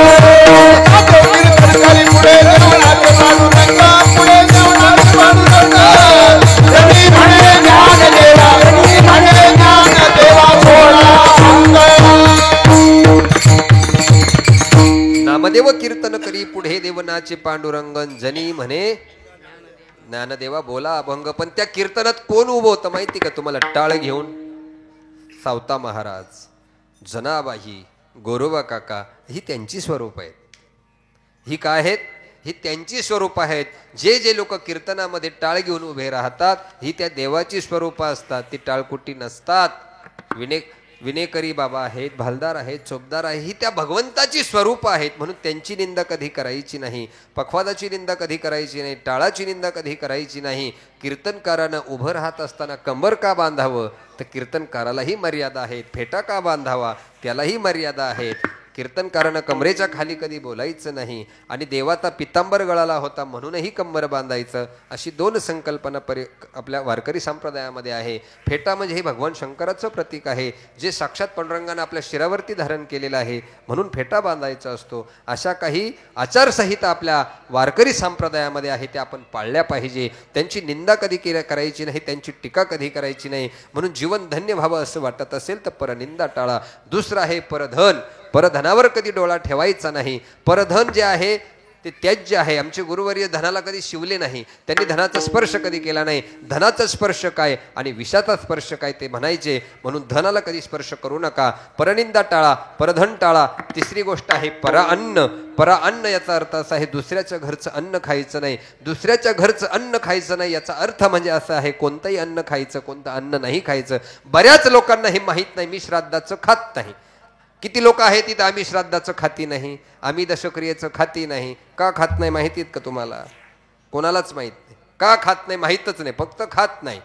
Speaker 2: कीर्तनकारी पुढे देवनाचे पांडुरंग, पुढे देवनाचे पांडुरंग. कधी म्हणे ज्ञान देवा, कधी म्हणे ज्ञान देवा. बोला
Speaker 1: नामदेव कीर्तन करी पुढे देवनाचे पांडुरंगन, जनी म्हणे ज्ञानदेवा बोला अभंग. पण त्या कीर्तनात कोण उभं होतं माहिती का तुम्हाला? टाळ घेऊन सावता महाराज, जनाबाई, गोरोबा काका, ही त्यांची स्वरूप आहेत. ही काय आहेत? ही त्यांची स्वरूप आहेत. जे जे लोक कीर्तनामध्ये टाळ घेऊन उभे राहतात ही त्या देवाची स्वरूप असतात, ती टाळकुटी नसतात. विनेकरी बाबा आहेत, भालदार आहेत, चोपदार आहे, ही त्या भगवंताची स्वरूप आहेत. म्हणून त्यांची निंदा कधी करायची नाही. पखवादाची निंदा कधी करायची नाही. टाळाची निंदा कधी करायची नाही. कीर्तनकारानं उभं राहत असताना कंबर का बांधावं? तर कीर्तनकारालाही मर्यादा आहेत. फेटा का बांधावा? त्यालाही मर्यादा आहेत. कीर्तनकारानं कमरेच्या खाली कधी बोलायचं नाही आणि देवाचा पितांबर गळाला होता म्हणूनही कंबर बांधायचं, अशी दोन संकल्पना आपल्या वारकरी संप्रदायामध्ये आहे. फेटा म्हणजे हे भगवान शंकराचं प्रतीक आहे, जे साक्षात पांडुरंगानं आपल्या शिरावरती धारण केलेलं आहे, म्हणून फेटा बांधायचा असतो. अशा काही आचारसंहिता आपल्या वारकरी संप्रदायामध्ये आहे, त्या आपण पाळल्या पाहिजे. त्यांची निंदा कधी करायची नाही, त्यांची टीका कधी करायची नाही. म्हणून जीवन धन्य व्हावं असं वाटत असेल तर परनिंदा टाळा. दुसरं आहे परधन. परधनावर कधी डोळा ठेवायचा नाही. परधन जे आहे ते त्याज्य आहे. आमचे गुरुवर्य धनाला कधी शिवले नाही, त्यांनी धनाचा स्पर्श कधी केला नाही. धनाचा स्पर्श काय आणि विषाचा स्पर्श काय ते म्हणायचे. म्हणून धनाला कधी स्पर्श करू नका. परनिंदा टाळा, परधन टाळा. तिसरी गोष्ट आहे पराअन्न. पराअन्न याचा अर्थ असा आहे दुसऱ्याच्या घरचं अन्न खायचं नाही. दुसऱ्याच्या घरचं अन्न खायचं नाही याचा अर्थ म्हणजे असा आहे कोणतंही अन्न खायचं, कोणतं अन्न नाही खायचं. बऱ्याच लोकांना हे माहीत नाही, मी श्राद्धाचं खात नाही. किती लोक आहेत तिथं आम्ही श्राद्धाचं खाती नाही, आम्ही दशक्रियेचं खाती नाही. का खात नाही माहिती आहेत का तुम्हाला? कोणालाच माहीत नाही. का खात नाही माहीतच नाही, फक्त खात नाही.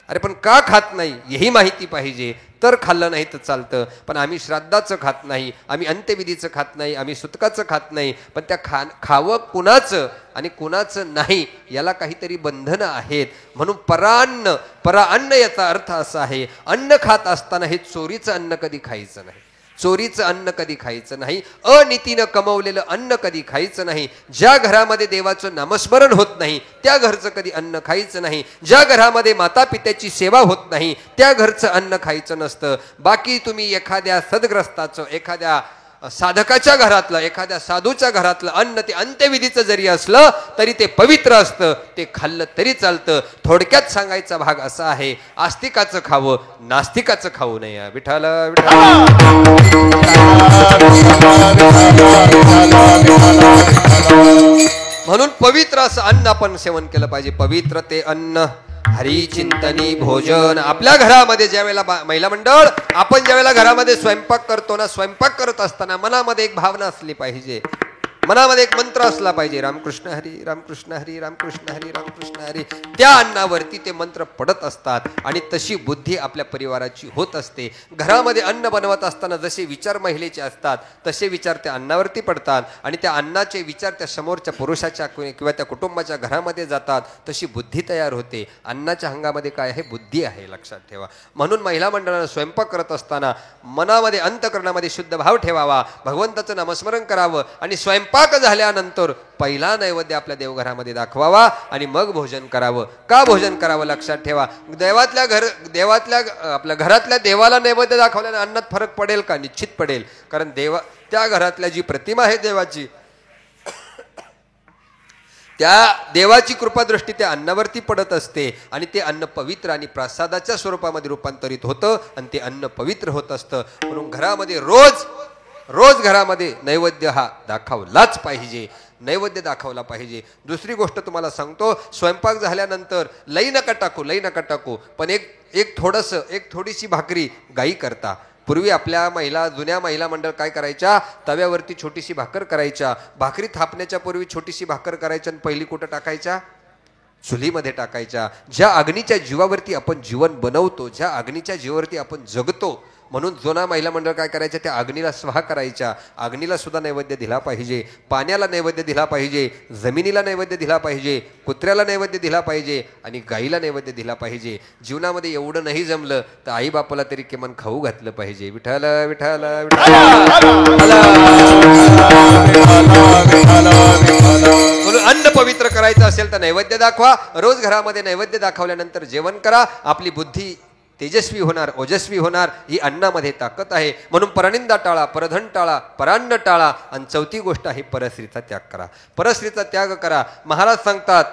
Speaker 1: अरे पण का खात नाही हेही माहिती पाहिजे, तर खाल्लं नाही तर चालतं. पण आम्ही श्राद्धाचं खात नाही, आम्ही अंत्यविधीचं खात नाही, आम्ही सुतकाचं खात नाही. पण त्या खावं कुणाचं आणि कुणाचं नाही याला काहीतरी बंधनं आहेत. म्हणून पराअन्न. पराअन्न याचा अर्थ असा आहे अन्न खात असताना हे चोरीचं अन्न कधी खायचं नाही. चोरीचं अन्न कधी खायचं नाही, अनितीनं कमवलेलं अन्न कधी खायचं नाही, ज्या घरामध्ये देवाचं नामस्मरण होत नाही त्या घरचं कधी अन्न खायचं नाही, ज्या घरामध्ये माता पित्याची सेवा होत नाही त्या घरचं अन्न खायचं नसतं. बाकी तुम्ही एखाद्या सद्ग्रस्ताचं, एखाद्या साधकाच्या घरातलं, एखाद्या साधूच्या घरातलं अन्न ते अंत्यविधीचं जरी असलं तरी ते पवित्र असतं, ते खाल्लं तरी चालतं. थोडक्यात सांगायचा भाग असा आहे, आस्तिकाचं खावं, नास्तिकाचं खाऊ नये. विठ्ठल म्हणून पवित्र असं अन्न आपण सेवन केलं पाहिजे. पवित्र ते अन्न हरी चिंतनी भोजन. आपल्या घरामध्ये ज्या वेळेला महिला मंडळ आपण ज्या वेळेला घरामध्ये स्वयंपाक करतो ना, स्वयंपाक करत असताना मनामध्ये एक भावना असली पाहिजे, मनामध्ये एक मंत्र असला पाहिजे, रामकृष्ण हरी रामकृष्ण हरी रामकृष्ण हरी रामकृष्ण हरी. त्या अन्नावरती ते मंत्र पडत असतात आणि तशी बुद्धी आपल्या परिवाराची होत असते. घरामध्ये अन्न बनवत असताना जसे विचार महिलेचे असतात तसे विचार त्या अन्नावरती पडतात आणि त्या अन्नाचे विचार त्या समोरच्या पुरुषाच्या किंवा त्या कुटुंबाच्या घरामध्ये जातात. तशी बुद्धी तयार होते. अन्नाच्या अंगामध्ये काय आहे? बुद्धी आहे, लक्षात ठेवा. म्हणून महिला मंडळानं स्वयंपाक करत असताना मनामध्ये अंतःकरणामध्ये शुद्ध भाव ठेवावा, भगवंताचं नामस्मरण करावं आणि स्वयंपाक झाल्यानंतर पहिला नैवेद्य आपल्या देवघरामध्ये दाखवावा आणि मग भोजन करावं. का भोजन करावं? लक्षात ठेवा. देवातल्या आपल्या घरातल्या देवाला नैवेद्य दाखवल्याने अन्नात फरक पडेल का? निश्चित पडेल. कारण त्या घरातल्या जी प्रतिमा आहे देवाची, त्या देवाची कृपादृष्टी त्या अन्नावरती पडत असते आणि ते अन्न पवित्र आणि प्रसादाच्या स्वरूपामध्ये रूपांतरित होतं आणि ते अन्न पवित्र होत असतं. म्हणून घरामध्ये रोज घरामध्ये नैवेद्य हा दाखवलाच पाहिजे, नैवेद्य दाखवला पाहिजे. दुसरी गोष्ट तुम्हाला सांगतो, स्वयंपाक झाल्यानंतर लई नका टाकू, पण एक थोडीशी भाकरी गाई करता. पूर्वी आपल्या जुन्या महिला मंडळ काय करायच्या? तव्यावरती छोटीशी भाकर करायच्या. भाकरी थापण्याच्या पूर्वी छोटीशी भाकर करायच्या आणि पहिली कुठं टाकायच्या? चुलीमध्ये टाकायच्या. ज्या अग्नीच्या जीवावरती आपण जीवन बनवतो, ज्या अग्नीच्या जीवावरती आपण जगतो, म्हणून जुना महिला मंडळ काय करायच्या? त्या अग्नीला स्वाहा करायच्या. अग्नीला सुद्धा नैवेद्य दिला पाहिजे, पाण्याला नैवेद्य दिला पाहिजे, जमिनीला नैवेद्य दिला पाहिजे, कुत्र्याला नैवेद्य दिला पाहिजे आणि गाईला नैवेद्य दिला पाहिजे. जीवनामध्ये एवढं नाही जमलं तर आई बापाला तरी किमान खाऊ घातलं पाहिजे. विठ्ठल विठ्ठल म्हणून अन्न पवित्र करायचं असेल तर नैवेद्य दाखवा. रोज घरामध्ये नैवेद्य दाखवल्यानंतर जेवण करा. आपली बुद्धी तेजस्वी होणार, ओजस्वी होणार. ही अन्नामध्ये ताकद आहे. म्हणून परनिंदा टाळा, परधन टाळा, परान्न टाळा आणि चौथी गोष्ट आहे परस्त्रीचा त्याग करा. परस्त्रीचा त्याग करा. महाराज सांगतात,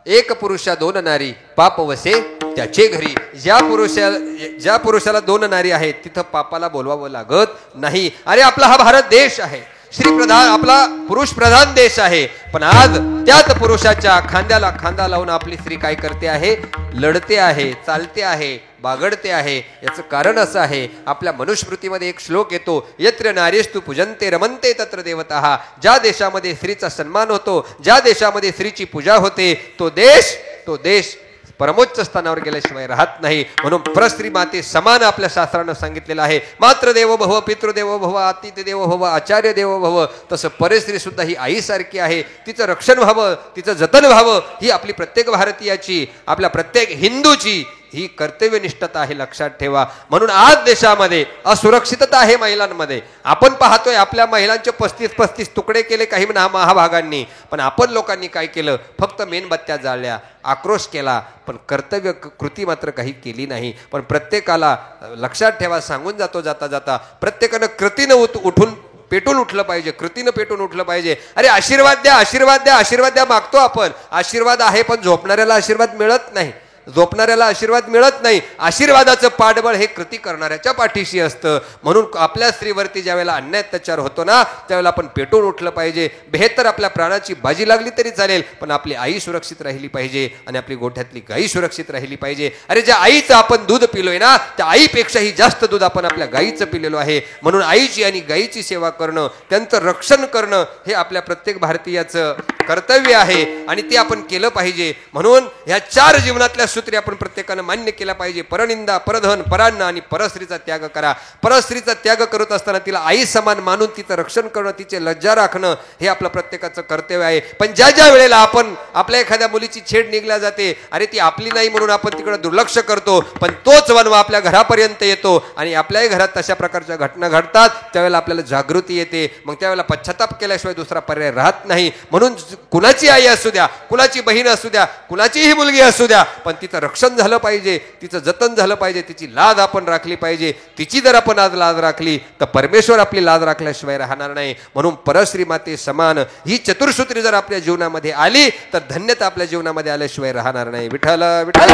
Speaker 1: एक पुरुषा दोन नारी पाप वसे त्याचे घरी. ज्या पुरुषाला दोन नारी आहेत तिथं पापाला बोलवावं लागत नाही. अरे आपला हा भारत देश आहे, स्त्रीप्रधान, आपला पुरुष प्रधान देश आहे. पण आज त्याच पुरुषाच्या खांद्याला खांदा लावून आपली स्त्री काय करते आहे? लढते आहे, चालते आहे, बागडते आहे. याचं कारण असं आहे, आपल्या मनुस्मृतीमध्ये एक श्लोक येतो, यत्र नारीस्तु पूजन्ते रमन्ते तत्र देवताः. ज्या देशामध्ये स्त्रीचा सन्मान होतो, ज्या देशामध्ये स्त्रीची पूजा होते, तो देश परमोच्च स्थानावर गेल्याशिवाय राहत नाही. म्हणून परस्त्री माते समान आपल्या शास्त्रानं सांगितलेलं आहे. मात्र देवो भव, पितृदेवो भव, आतिथ्य देवो भव, आचार्य देवो भव. तसं परस्त्री सुद्धा ही आईसारखी आहे. तिचं रक्षण व्हावं, तिचं जतन व्हावं, ही आपली प्रत्येक भारतीयाची, आपल्या प्रत्येक हिंदूची ही कर्तव्यनिष्ठता आहे, लक्षात ठेवा. म्हणून आज देशामध्ये असुरक्षितता आहे महिलांमध्ये. आपण पाहतोय आपल्या महिलांचे 35 तुकडे केले काही महाभागांनी, पण आपण लोकांनी काय केलं? फक्त मेणबत्त्या जाळल्या, आक्रोश केला, पण कर्तव्य कृती मात्र काही केली नाही. पण प्रत्येकाला लक्षात ठेवा, सांगून जाता जाता प्रत्येकानं कृतीनं उठून पेटून उठलं पाहिजे, कृतीनं पेटून उठलं पाहिजे. अरे आशीर्वाद द्या, आशीर्वाद द्या, आशीर्वाद द्या मागतो आपण. आशीर्वाद आहे पण झोपणाऱ्याला आशीर्वाद मिळत नाही. झोपणाऱ्याला आशीर्वाद मिळत नाही. आशीर्वादाचं पाठबळ हे कृती करणाऱ्याच्या पाठीशी असतं. म्हणून आपल्या स्त्रीवरती ज्यावेळेला अन्याय अत्याचार होतो ना, त्यावेळेला आपण पेटून उठलं पाहिजे. बेहतर आपल्या प्राणाची बाजी लागली तरी चालेल, पण आपली आई सुरक्षित राहिली पाहिजे आणि आपली गोठ्यातली गाई सुरक्षित राहिली पाहिजे. अरे ज्या आईचं आपण दूध पिलोय ना, त्या आईपेक्षाही जास्त दूध आपण आपल्या गाईचं पिलेलो आहे. म्हणून आईची आणि गाईची सेवा करणं, त्यांचं रक्षण करणं हे आपल्या प्रत्येक भारतीयाचं कर्तव्य आहे आणि ते आपण केलं पाहिजे. म्हणून ह्या 4 जीवनातल्या सूत्री आपण प्रत्येकानं मान्य केला पाहिजे. परनिंदा, परधन, परान्न आणि परस्त्रीचा त्याग करा. परस्त्रीचा त्याग करत असताना तिला आई समान मानून तिचं रक्षण करणं, तिचे लज्जा राखणं हे आपलं प्रत्येकाचं कर्तव्य आहे. पण ज्या ज्या वेळेला आपण आपल्या एखाद्या मुलीची छेड निघल्या जाते, अरे ती आपली नाही म्हणून आपण तिकडे दुर्लक्ष करतो, पण तोच वनवा आपल्या घरापर्यंत येतो आणि आपल्याही घरात तशा प्रकारच्या घटना घडतात. त्यावेळेला आपल्याला जागृती येते. मग त्यावेळेला पश्चाताप केल्याशिवाय दुसरा पर्याय राहत नाही. म्हणून कुणाची आई असू द्या, कुणाची बहीण असू द्या, कुणाचीही मुलगी असू द्या, पण तिचं रक्षण झालं पाहिजे, तिचं जतन झालं पाहिजे, तिची लाज आपण राखली पाहिजे. तिची जर आपण आज लाज राखली तर परमेश्वर आपली लाज राखल्याशिवाय राहणार नाही. म्हणून परश्री माते समान ही चतुर्सूत्री जर आपल्या जीवनामध्ये आली तर धन्यता आपल्या जीवनामध्ये आल्याशिवाय राहणार नाही. विठ्ठल विठ्ठल.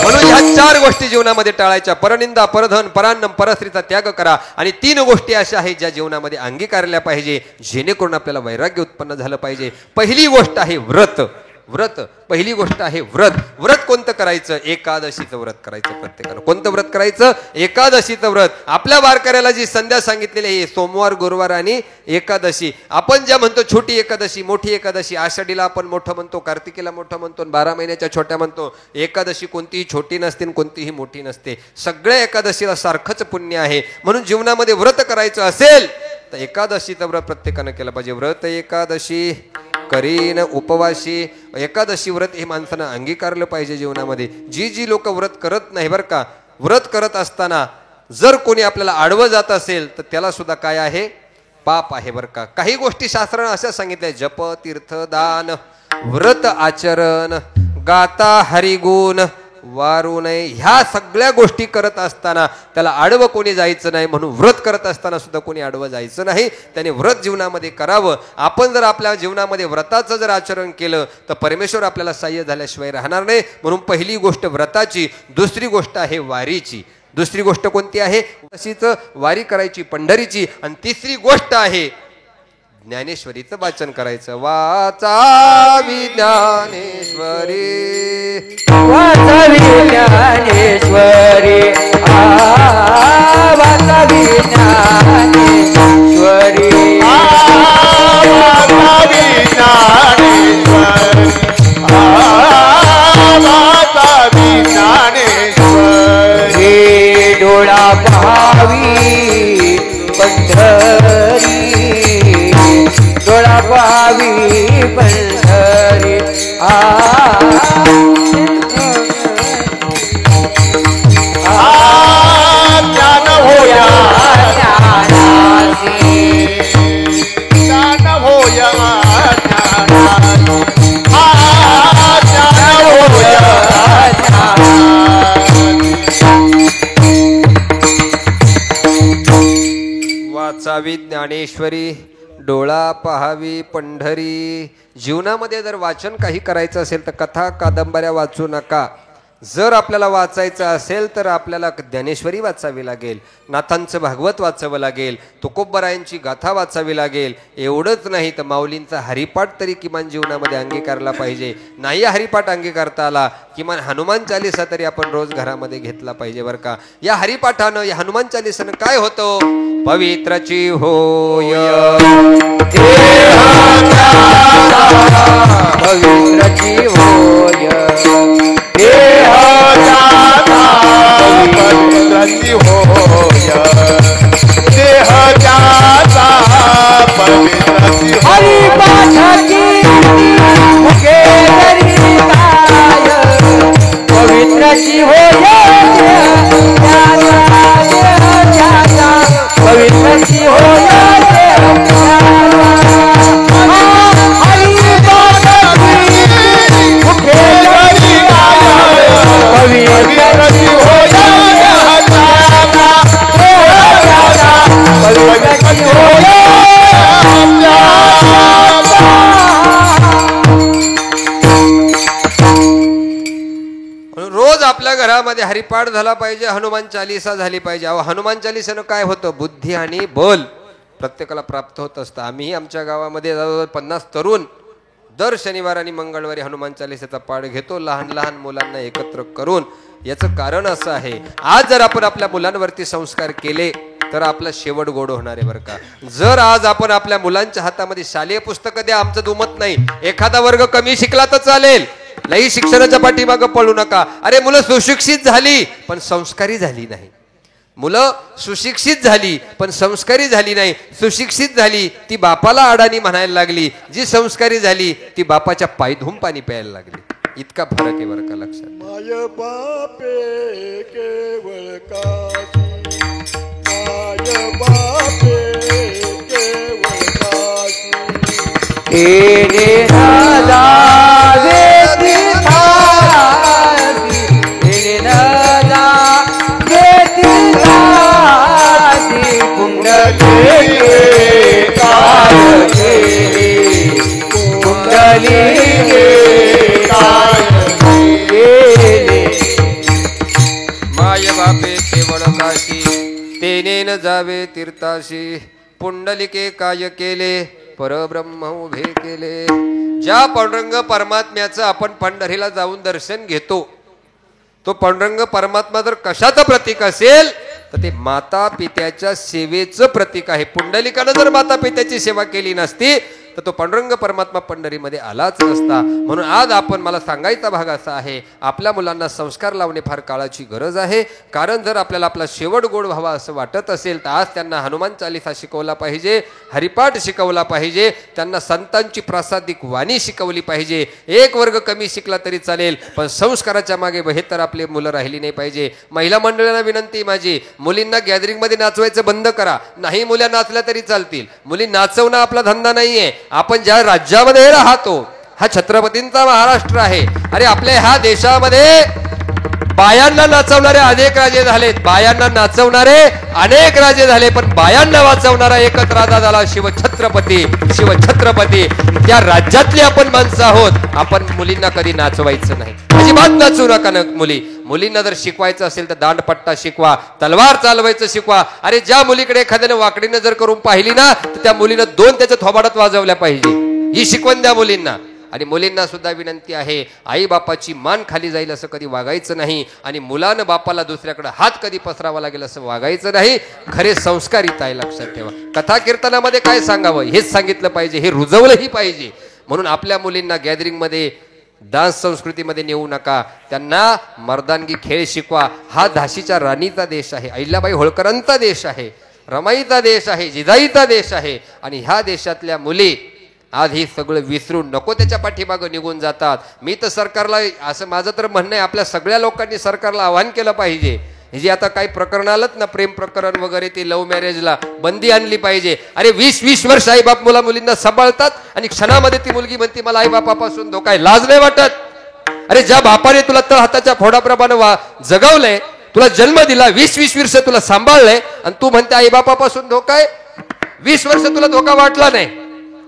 Speaker 1: म्हणून ह्या 4 गोष्टी जीवनामध्ये टाळायच्या. परनिंदा, परधन, परान्न, परस्त्रीचा त्याग करा. आणि 3 गोष्टी अशा आहेत ज्या जीवनामध्ये अंगीकारल्या पाहिजे, जेणेकरून आपल्याला वैराग्य उत्पन्न झालं पाहिजे. पहिली गोष्ट आहे व्रत. व्रत पहिली गोष्ट आहे व्रत. व्रत कोणतं करायचं? एकादशीचं व्रत करायचं. प्रत्येकानं कोणतं व्रत करायचं? एकादशीचं व्रत. आपल्या वारकऱ्याला जी संध्या सांगितलेली आहे सोमवार, गुरुवार आणि एकादशी. आपण ज्या म्हणतो छोटी एकादशी, मोठी एकादशी, आषाढीला आपण मोठं म्हणतो, कार्तिकीला मोठं म्हणतो, 12 महिन्याच्या छोट्या म्हणतो. एकादशी कोणतीही छोटी नसते आणि कोणतीही मोठी नसते. सगळ्या एकादशीला सारखंच पुण्य आहे. म्हणून जीवनामध्ये व्रत करायचं असेल तर एकादशीचं व्रत प्रत्येकानं केलं पाहिजे. व्रत एकादशी करीन उपवासी. एकादशी व्रत हे माणसानं अंगीकारलं पाहिजे जीवनामध्ये. जी लोक व्रत करत नाही बरं का, व्रत करत असताना जर कोणी आपल्याला आडवं जात असेल तर त्याला सुद्धा काय आहे? पाप आहे बरं का. काही गोष्टी शास्त्रानं अशा सांगितल्या, जप, तीर्थ, दान, व्रत आचरण, गाता हरिगुण, वारू नये, ह्या सगळ्या गोष्टी करत असताना त्याला आडवं कोणी जायचं नाही. म्हणून व्रत करत असताना सुद्धा कोणी आडवं जायचं नाही. त्याने व्रत जीवनामध्ये करावं. आपण जर आपल्या जीवनामध्ये व्रताचं जर आचरण केलं तर परमेश्वर आपल्याला सहाय्य झाल्याशिवाय राहणार नाही. म्हणून पहिली गोष्ट व्रताची. दुसरी गोष्ट आहे वारीची. दुसरी गोष्ट कोणती आहे? तशीच वारी करायची पंढरीची. आणि तिसरी गोष्ट आहे ज्ञानेश्वरीचं वाचन करायचं. वाचावी ज्ञानेश्वरी,
Speaker 3: वाचावी ज्ञानेश्वरी, वाचावी ज्ञानेश्वरी,
Speaker 2: वाचावी ज्ञानेश्वरी,
Speaker 3: डोळा पहावी पंढरी, डोळा पहावी पंढरी.
Speaker 2: ज्ञान होया
Speaker 3: ज्ञानासी,
Speaker 2: ज्ञान होया ज्ञान होया
Speaker 1: वाचावी ज्ञानेश्वरी, डोळा पहावी पंढरी. जीवनामध्ये जर वाचन काही करायचं असेल तर कथा कादंबऱ्या वाचू नका. जर आपल्याला वाचायचं असेल तर आपल्याला ज्ञानेश्वरी वाचावी लागेल, नाथांचं भागवत वाचावं लागेल, तुकोबरायांची गाथा वाचावी लागेल. एवढंच नाही तर माऊलींचा हरिपाठ तरी किमान जीवनामध्ये अंगीकारला पाहिजे. नाही हरिपाठ अंगीकारता आला, किमान हनुमान चालीसा तरी आपण रोज घरामध्ये घेतला पाहिजे बरं का. या हरिपाठानं, या हनुमान चालीसानं काय होतं? पवित्रची होय
Speaker 3: पवित्रची होय
Speaker 2: पवित्रची होय देह जाता पवित्रची
Speaker 3: हरिपाठाची मुखे करिताय पवित्रची होय पवित्रची होय
Speaker 1: रोज आपल्या घरामध्ये हरिपाठ झाला पाहिजे, हनुमान चालीसा झाली पाहिजे. हनुमान चालीसानं काय होतं? बुद्धी आणि बल प्रत्येकाला प्राप्त होत असतं. आम्हीही आमच्या गावामध्ये 50 तरुण दर शनिवार आणि मंगळवारी हनुमान चालीसाचा पाठ घेतो, लहान लहान मुलांना एकत्र करून. याचं कारण असं आहे, आज जर आपण आपल्या मुलांवरती संस्कार केले तर आपला शेवट गोड होणार आहे बरं का. जर आज आपण आपल्या मुलांच्या हातामध्ये शालेय पुस्तकं द्या, आमचं दुमत नाही, एखादा वर्ग कमी शिकला तर चालेल, लई शिक्षणाच्या पाठीमागं पळू नका. अरे मुलं सुशिक्षित झाली पण संस्कारी झाली नाही, मुलं सुशिक्षित झाली पण संस्कारी झाली नाही. सुशिक्षित झाली ती बापाला अडाणी म्हणायला लागली, जी संस्कारी झाली ती बापाच्या पायधूम पाणी प्यायला लागली. इतका फरक आहे बरं का, लक्षात.
Speaker 4: माय बापे केवळ काशी, माय बापे केवळ काशी.
Speaker 3: तेने न जावे तीर्थासी, तेने न जावे तीर्थासी, कुंडली काय केली, कुंडली
Speaker 1: माय बापे केवळ काशी, तेने न जावे तीर्थाशी, पुंडलिके काय केले, परब्रह्म उभे केले. ज्या पांडुरंग परमात्म्याचं आपण पंढरीला जाऊन दर्शन घेतो, तो पांडुरंग परमात्मा जर कशाचं प्रतीक असेल तर ते माता पित्याच्या सेवेचं प्रतीक आहे. पुंडलिकानं जर माता पित्याची सेवा केली नसती तर तो पांडुरंग परमात्मा पंढरीमध्ये आलाच नसता. म्हणून आज आपण, मला सांगायचा भाग असा आहे, आपल्या मुलांना संस्कार लावणे फार काळाची गरज आहे. कारण जर आपल्याला आपला शेवट गोड व्हावा असं वाटत असेल तर आज त्यांना हनुमान चालिसा शिकवला पाहिजे, हरिपाठ शिकवला पाहिजे, त्यांना संतांची प्रासादिक वाणी शिकवली पाहिजे. एक वर्ग कमी शिकला तरी चालेल पण संस्काराच्या मागे बेहतर आपली मुलं राहिली नाही पाहिजे. महिला मंडळांना विनंती माझी, मुलींना गॅदरिंगमध्ये नाचवायचं बंद करा. नाही मुल्या नाचल्या तरी चालतील, मुली नाचवणं आपला धंदा नाहीये. आपण ज्या राज्यामध्ये राहतो हा छत्रपतींचा महाराष्ट्र आहे. अरे आपल्या ह्या देशामध्ये बायांना नाचवणारे अनेक राजे झालेत, बायांना नाचवणारे अनेक राजे झाले, पण बायांना वाचवणारा एकच राजा झाला, शिवछत्रपती. शिवछत्रपती त्या राज्यातली आपण माणसं आहोत. आपण मुलींना कधी नाचवायचं नाही, अजिबात नाचू नका ना मुली. मुलींना जर शिकवायचं असेल तर दांडपट्टा शिकवा, तलवार चालवायचं शिकवा. अरे ज्या मुलीकडे एखाद्याने वाकडीनं जर करून पाहिली ना तर त्या मुलीनं दोन त्याच्या थोबाडात वाजवल्या पाहिजे. ही शिकवण द्या मुलींना. आणि मुलींना सुद्धा विनंती आहे, आई बापाची मान खाली जाईल असं कधी वागायचं नाही. आणि मुलानं बापाला दुसऱ्याकडे हात कधी पसरावा लागेल असं वागायचं नाही. खरे संस्कार इथं आहे, लक्षात ठेवा. कथा कीर्तनामध्ये काय सांगावं हेच सांगितलं पाहिजे, हे रुजवलंही पाहिजे. म्हणून आपल्या मुलींना गॅदरिंगमध्ये, डान्स संस्कृतीमध्ये नेऊ नका, त्यांना मर्दानगी खेळ शिकवा. हा झाशीच्या राणीचा देश आहे, अहिल्याबाई होळकरांचा देश आहे, रमाईचा देश आहे, जिजाईचा देश आहे. आणि ह्या देशातल्या मुली आज ही सगळं विसरून नको त्याच्या पाठीमागं निघून जातात. मी तर सरकारला, असं माझं तर म्हणणं आहे, आपल्या सगळ्या लोकांनी सरकारला आवाहन केलं पाहिजे, हे जे आता काही प्रकरण आलंत ना, प्रेम प्रकरण वगैरे, ते लव्ह मॅरेजला बंदी आणली पाहिजे. अरे 20-20 वर्ष आई बाप मुलींना सांभाळतात आणि क्षणामध्ये ती मुलगी म्हणते मला आई बापापासून धोका आहे. लाज नाही वाटत? अरे ज्या बापाने तुला तळ हाताच्या फोडाप्रमाणे जगवलंय, तुला जन्म दिला, 20-20 वर्ष तुला सांभाळलंय आणि तू म्हणते आई बापापासून धोका आहे. 20 वर्ष तुला धोका वाटला नाही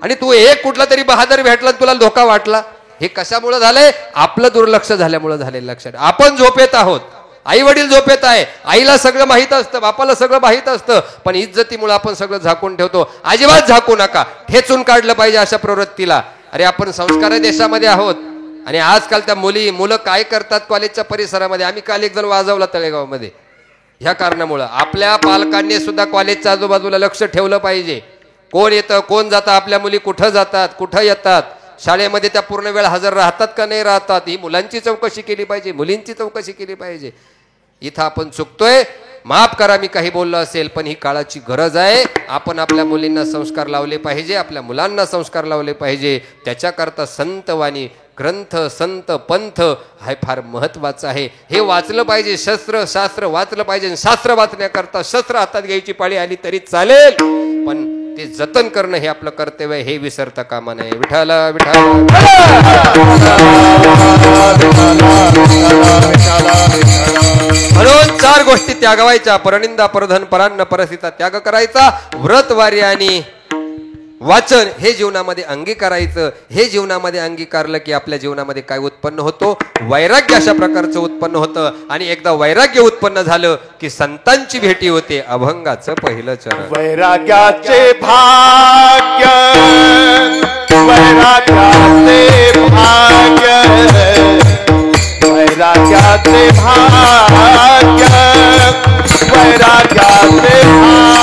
Speaker 1: आणि तू एक कुठला तरी बहादर भेटला तुला धोका वाटला. हे कशामुळे झालंय? आपलं दुर्लक्ष झाल्यामुळे झाले. लक्षात, आपण झोपेत आहोत, आई वडील झोपेत आहे, आईला सगळं माहित असतं, बापाला सगळं माहित असतं, पण इज्जतीमुळे आपण सगळं झाकून ठेवतो. अजिबात झाकू नका, ठेचून काढलं पाहिजे अशा प्रवृत्तीला. अरे आपण संस्कार देशामध्ये आहोत. आणि आजकाल त्या मुलं काय करतात कॉलेजच्या परिसरामध्ये, आम्ही काल एक जण वाजवला तळेगावमध्ये. ह्या कारणामुळं आपल्या पालकांनी सुद्धा कॉलेजच्या आजूबाजूला लक्ष ठेवलं पाहिजे. कोण येतं, कोण जातं, आपल्या मुली कुठं जातात, कुठं येतात, शाळेमध्ये त्या पूर्ण वेळ हजर राहतात का नाही राहतात, ही मुलांची चौकशी केली पाहिजे, मुलींची चौकशी केली पाहिजे. इथं आपण चुकतोय, माफ करा मी काही बोललो असेल, पण ही काळाची गरज आहे. आपण आपल्या मुलींना संस्कार लावले पाहिजे, आपल्या मुलांना संस्कार लावले पाहिजे. त्याच्याकरता संतवाणी ग्रंथ, संत पंथ हे फार महत्वाचं आहे. हे वाचलं पाहिजे, शास्त्र वाचलं पाहिजे. शास्त्र वाचण्याकरता शस्त्र हातात घ्यायची पाळी आली तरी चालेल, पण ते जतन करणं हे आपलं कर्तव्य आहे, हे विसरता कामा नये. विठाला विठाला. म्हणून 4 गोष्टी त्यागवायच्या: परनिंदा, परधन, परान्न, परसिता त्याग करायचा. व्रतवारी आणि वाचन हे जीवनामध्ये अंगीकारायचं. हे जीवनामध्ये अंगीकारलं की आपल्या जीवनामध्ये काय उत्पन्न होतो? वैराग्य अशा प्रकारचं उत्पन्न होतं. आणि एकदा वैराग्य उत्पन्न झालं की संतांची भेटी होते. अभंगाचं पहिलं चरण.
Speaker 2: वैराग्याचे भाग्य, वैराग्याचे भाग्य, वैराग्याचे भाग्य, वैराग्याचे भाग्य.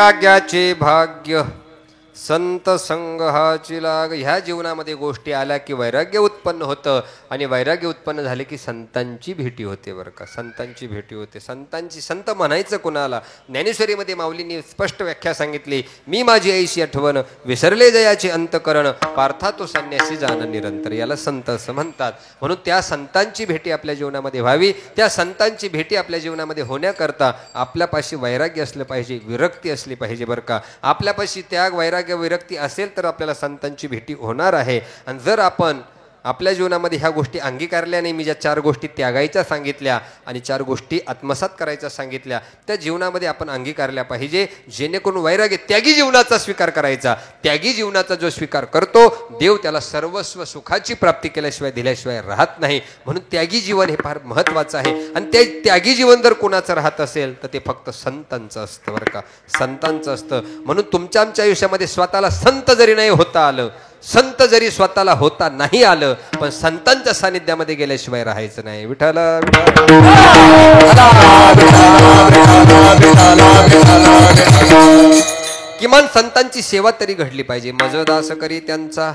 Speaker 1: वैराग्याचे भाग्य संत संघाची लाग. ह्या जीवनामध्ये गोष्टी आल्या की वैराग्य उत्पन्न होतं आणि वैराग्य उत्पन्न झाले की संतांची भेटी होते बरं का. संतांची भेटी होते. संत म्हणायचं कुणाला. ज्ञानेश्वरीमध्ये माऊलींनी स्पष्ट व्याख्या सांगितली. मी माझी ऐशी आठवण विसरले जयाचे अंतकरण पार्था तो संन्यासी जाण निरंतर. याला संत असं म्हणतात. म्हणून त्या संतांची भेटी आपल्या जीवनामध्ये व्हावी. त्या संतांची भेटी आपल्या जीवनामध्ये होण्याकरता आपल्यापाशी वैराग्य असलं पाहिजे, विरक्ती असली पाहिजे बरं का. आपल्यापाशी त्याग वैराग्य विरक्ती असेल तर आपल्याला संतांची भेटी होणार आहे. आणि जर आपण आपल्या जीवनामध्ये ह्या गोष्टी अंगीकारल्या नाही, मी ज्या 4 गोष्टी त्यागायच्या सांगितल्या आणि 4 गोष्टी आत्मसात करायच्या सांगितल्या त्या जीवनामध्ये आपण अंगीकारल्या पाहिजे, जेणेकरून वैराग्य त्यागी जीवनाचा स्वीकार करायचा. त्यागी जीवनाचा जो स्वीकार करतो देव त्याला सर्वस्व सुखाची प्राप्ती केल्याशिवाय दिल्याशिवाय राहत नाही. म्हणून त्यागी जीवन हे फार महत्त्वाचं आहे. आणि ते त्यागी जीवन जर कोणाचं राहत असेल तर ते फक्त संतांचं असतं बरं का. संतांचं असतं. म्हणून तुमच्या आमच्या आयुष्यामध्ये स्वतःला संत जरी नाही होता आलं, संत जरी स्वतःला होता नाही आलं, पण संतांच्या सानिध्यामध्ये गेल्याशिवाय राहायचं नाही. विठ्ठल किमान संतांची सेवा तरी घडली पाहिजे. मज दास करी त्यांचा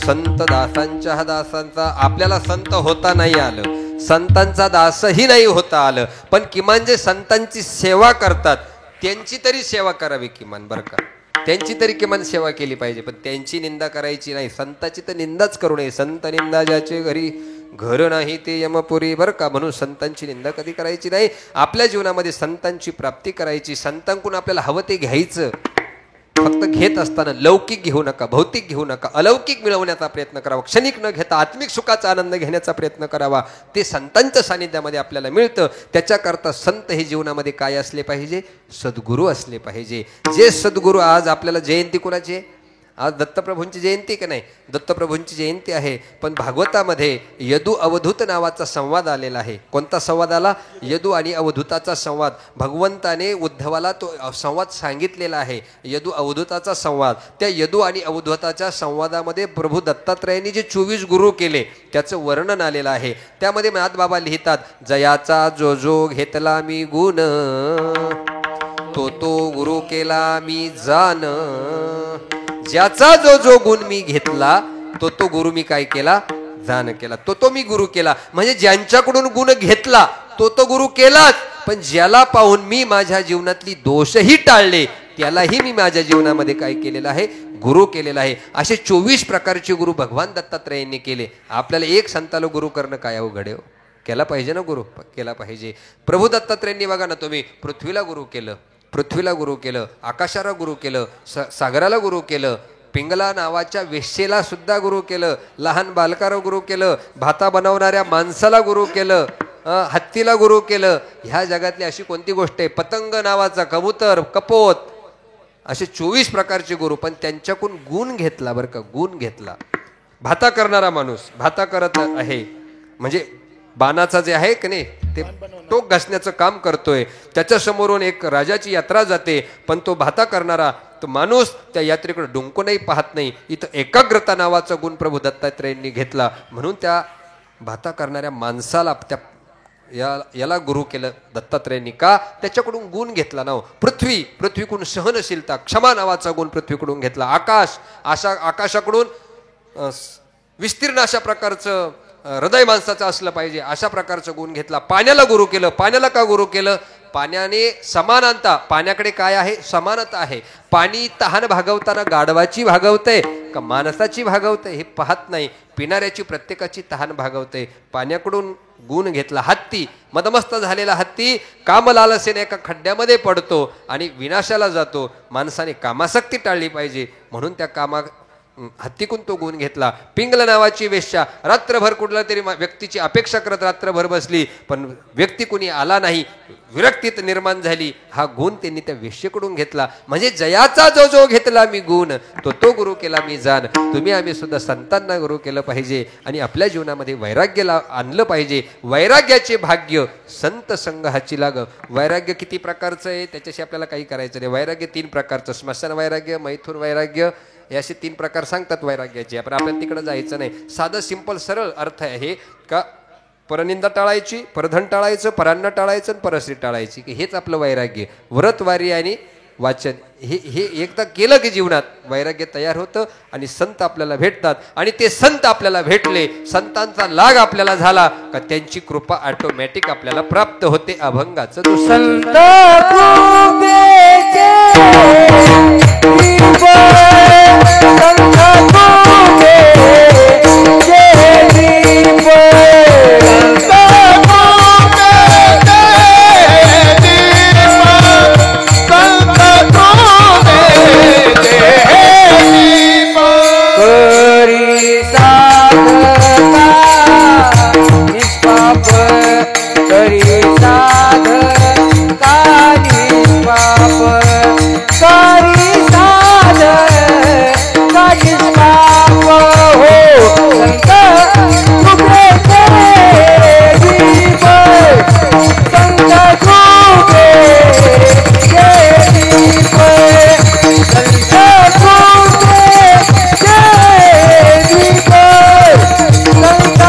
Speaker 1: संत दासांच्या दासांचा. आपल्याला संत होता नाही आलं, संतांचा दासही नाही होता आलं, पण किमान जे संतांची सेवा करतात त्यांची तरी सेवा करावी किमान बरं का. त्यांची तरी किमान सेवा केली पाहिजे. पण त्यांची निंदा करायची नाही. संताची तर निंदाच करू नये. संत निंदा ज्याचे घरी घर नाही ते यमपुरी बरं का. म्हणून संतांची निंदा कधी करायची नाही. आपल्या जीवनामध्ये संतांची प्राप्ती करायची. संतांकडून आपल्याला हवं ते घ्यायचं. फक्त घेत असताना लौकिक घेऊ नका, भौतिक घेऊ नका. अलौकिक मिळवण्याचा प्रयत्न करावा. क्षणिक न घेता आत्मिक सुखाचा आनंद घेण्याचा प्रयत्न करावा. ते संतांच्या सानिध्यामध्ये आपल्याला मिळतं. त्याच्याकरता संत हे जीवनामध्ये काय असले पाहिजे? सद्गुरू असले पाहिजे. जे सद्गुरू आज आपल्याला जयंती कोणाची आहे? आज दत्तप्रभूंची जयंती की नाही? दत्तप्रभूंची जयंती आहे. पण भागवतामध्ये यदू अवधूत नावाचा संवाद आलेला आहे. कोणता संवाद आला? यदू आणि अवधूताचा संवाद. भगवंताने उद्धवाला तो संवाद सांगितलेला आहे. यदू अवधूताचा संवाद. त्या यदू आणि अवधूताच्या संवादामध्ये प्रभू दत्तात्रयांनी जे 24 गुरु केले त्याचं वर्णन आलेलं आहे. त्यामध्ये नाथबाबा लिहितात, जयाचा जो जो घेतला मी गुण तो तो गुरु केला मी जाण. ज्याचा जो जो गुण मी घेतला तो तो गुरु मी काय केला? जाण केला. तो तो मी गुरु केला. म्हणजे ज्यांच्याकडून गुण घेतला तो तो गुरु केलाच, पण ज्याला पाहून मी माझ्या जीवनातली दोषही टाळले त्यालाही मी माझ्या जीवनामध्ये काय केलेलं आहे? गुरु केलेला आहे. असे 24 प्रकारचे गुरु भगवान दत्तात्रयांनी केले. आपल्याला एक संताला गुरु करणं काय अवघड आहे? केला पाहिजे ना गुरु? केला पाहिजे. प्रभू दत्तात्रयांनी बघा ना, तुम्ही पृथ्वीला गुरु केलं, पृथ्वीला गुरु केलं, आकाशाला गुरु केलं, सागराला गुरु केलं, पिंगला नावाच्या वेश्येला सुद्धा गुरु केलं, लहान बालकाला गुरु केलं, भाता बनवणाऱ्या माणसाला गुरु केलं, हत्तीला गुरु केलं. ह्या जगातली अशी कोणती गोष्ट आहे? पतंग नावाचा, कबूतर, कपोत, असे 24 प्रकारचे गुरु. पण त्यांच्याकडून गुण घेतला बरं का. गुण घेतला. भाता करणारा माणूस भाता करत आहे म्हणजे बाणाचा जे आहे की नाही ते टोक घासण्याचं काम करतोय. त्याच्या समोरून एक राजाची यात्रा जाते, पण तो भाता करणारा तो माणूस त्या यात्रेकडे डोंकूनही पाहत नाही. इथं एकाग्रता नावाचा गुण प्रभू दत्तात्रयांनी घेतला. म्हणून त्या भाता करणाऱ्या माणसाला त्या याला गुरु केलं दत्तात्रयांनी. का? त्याच्याकडून गुण घेतला ना. पृथ्वीकडून सहनशीलता, क्षमा नावाचा गुण पृथ्वीकडून घेतला. आकाशाकडून विस्तीर्ण अशा प्रकारचं हृदय माणसाचं असलं पाहिजे अशा प्रकारचं गुण घेतला. पाण्याला गुरु केलं. पाण्याला का गुरु केलं? पाण्याने समानता. पाण्याकडे काय आहे? समानता आहे. पाणी तहान भागवताना गाढवाची भागवतंय का माणसाची भागवतंय हे पाहत नाही. पिणाऱ्याची प्रत्येकाची तहान भागवतंय. पाण्याकडून गुण घेतला. हत्ती, मदमस्त झालेला हत्ती कामलालसेने एका खड्ड्यामध्ये पडतो आणि विनाशाला जातो. माणसाने कामासक्ती टाळली पाहिजे म्हणून त्या हत्तीकून तो गुण घेतला. पिंगल नावाची वेश्या रात्रभर कुठल्या तरी व्यक्तीची अपेक्षा करत रात्रभर बसली, पण व्यक्ती कुणी आला नाही, विरक्तीत निर्माण झाली. हा गुण त्यांनी त्या वेश्येकडून घेतला. म्हणजे जयाचा जो जो घेतला मी गुण तो तो गुरु केला मी जाण. तुम्ही आम्ही सुद्धा संतांना गुरु केलं पाहिजे आणि आपल्या जीवनामध्ये वैराग्याला आणलं पाहिजे. वैराग्याचे भाग्य संत संघाची लाग. वैराग्य किती प्रकारचं आहे त्याच्याशी आपल्याला काही करायचं नाही. वैराग्य 3 प्रकारचं. स्मशान वैराग्य, मैथुन वैराग्य, हे असे 3 प्रकार सांगतात वैराग्याचे. आपण आपल्याला तिकडे जायचं नाही. साधं सिंपल सरळ अर्थ आहे का परनिंदा टाळायची, परधन टाळायचं, परान्न टाळायचं आणि परश्री टाळायची, की हेच आपलं वैराग्य. व्रतवारी आणि वाचन हे एकदा केलं की जीवनात वैराग्य तयार होतं आणि संत आपल्याला भेटतात आणि ते संत आपल्याला भेटले, संतांचा लाग आपल्याला झाला का त्यांची कृपा ऑटोमॅटिक आपल्याला प्राप्त होते. अभंगाचं
Speaker 3: संत कृपेचे दीप, संत कृपेचे दीप, करी साधका निष्पाप, करी साधका निष्पाप, करी साधका निष्पाप हो. संत कृपेचे दीप, संत कृपेचे दीप, संत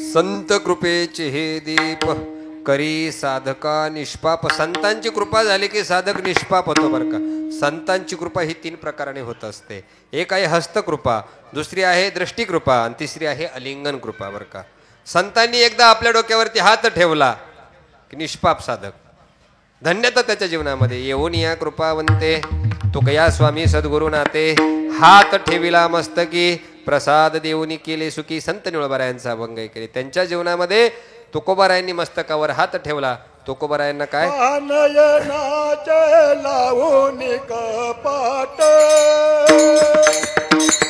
Speaker 1: संत कृपेचे हे दीप, करी साधका निष्पाप. संतांची कृपा झाली की साधक निष्पाप होतो बरं का. संतांची कृपा ही 3 प्रकाराने होत असते. एक आहे हस्तकृपा, दुसरी आहे दृष्टिकृपा आणि तिसरी आहे अलिंगन कृपा बरं का. संतांनी एकदा आपल्या डोक्यावरती हात ठेवला की निष्पाप साधक धन्यता त्याच्या जीवनामध्ये. येऊन या कृपावंते तुकया स्वामी सद्गुरु नाते, हात ठेविला मस्तकी प्रसाद देऊनी केले सुखी. संत निळोबारायांचा अभंग केले. त्यांच्या जीवनामध्ये तुकोबारायांनी मस्तकावर हात ठेवला. तुकोबारायांना काय
Speaker 4: नयनाचे लावून कपाट,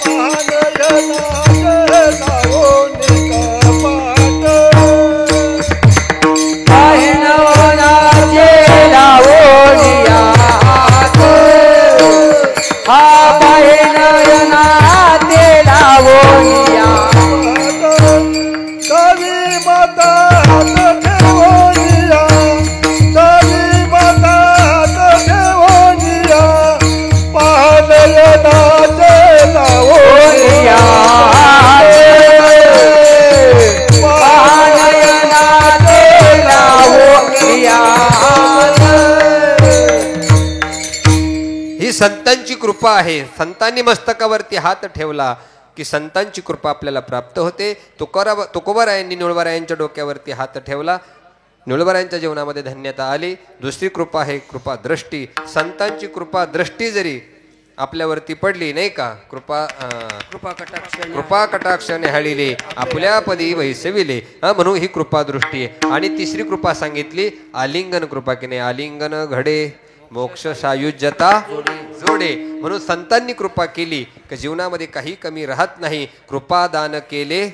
Speaker 4: नयनाचे लावून कपाट,
Speaker 3: नवनाचे लावोनिया हा पाहे नयनाचे लावोनिया,
Speaker 4: दवी मातात ठेवोनिया, दवी मातात ठेवोनिया, पाहनयनाचे लावोनिया,
Speaker 3: पाहनयनाचे लावोनिया.
Speaker 1: ही संतांची कृपा आहे. संतांनी मस्तकावरती हात ठेवला की संतांची कृपा आपल्याला प्राप्त होते. तुकोबारायांनी निळोबारायांच्या डोक्यावरती हात ठेवला, निळोबारायांच्या जीवनामध्ये धन्यता आली. दुसरी कृपा आहे कृपा दृष्टी. संतांची कृपा दृष्टी जरी आपल्यावरती पडली नाही का, कृपा कटाक्षाने हळिले आपल्या पदी वैसविले, म्हणून ही कृपा दृष्टी आहे. आणि तिसरी कृपा सांगितली आलिंगन कृपा, की नाही आलिंगन घडे मोक्ष सायुज्यता जोडे. म्हणून संतांनी कृपा केली की जीवनामध्ये काही कमी राहत नाही. कृपा दान केले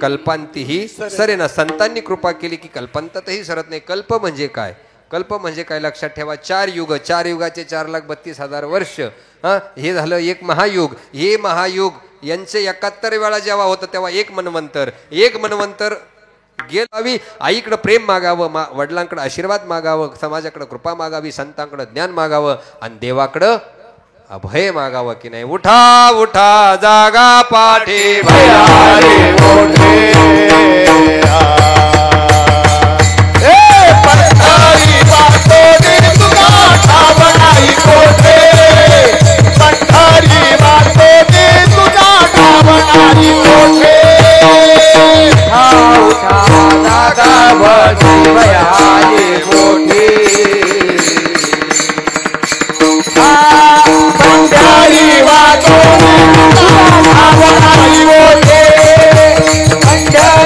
Speaker 1: कल्पांतीही सरेना. संतांनी कृपा केली की कल्पांतातही सरत नाही. कल्प म्हणजे काय? कल्प म्हणजे काय लक्षात ठेवा. 4 युग, 4 युगाचे 4,32,000 वर्ष. हे झालं एक महायुग. हे महायुग यांचे 71 वेळा जेव्हा होतं तेव्हा एक मनवंतर गेलावी. आईकडं प्रेम मागावं, वडिलांकडे आशीर्वाद मागावं, समाजाकडे कृपा मागावी, संतांकडे ज्ञान मागावं आणि देवाकडं अभय मागावं. की नाही उठा उठा जागा पाठी भयारी मोठे,
Speaker 2: पंढरी वासोनी तुझा ठावणाई कोठे, पंढरी वासोनी तुझा ठावणाई कोठे,
Speaker 3: उठा जागा भजी भयारी मोठी,
Speaker 2: पंढरी वासोनी तुझा ठावणाई कोठे,
Speaker 3: पंढरी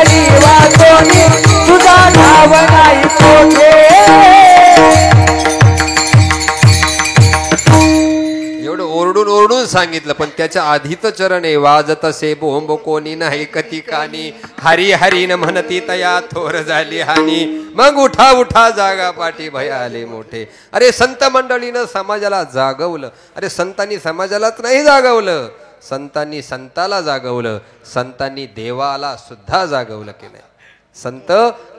Speaker 1: सांगितलं, पण त्याच्या आधीच चरण आहे. वाजत असे बोंब कोणी नाही कती कानी, हरी हरीन म्हणती तया थोर झाली हानी, मग उठा उठा जागा पाठी भय आले मोठे. अरे संत मंडळीनं समाजाला जागवलं. अरे संतांनी समाजालाच नाही जागवलं, संतांनी संताला जागवलं, संतांनी देवाला सुद्धा जागवलं की नाही. संत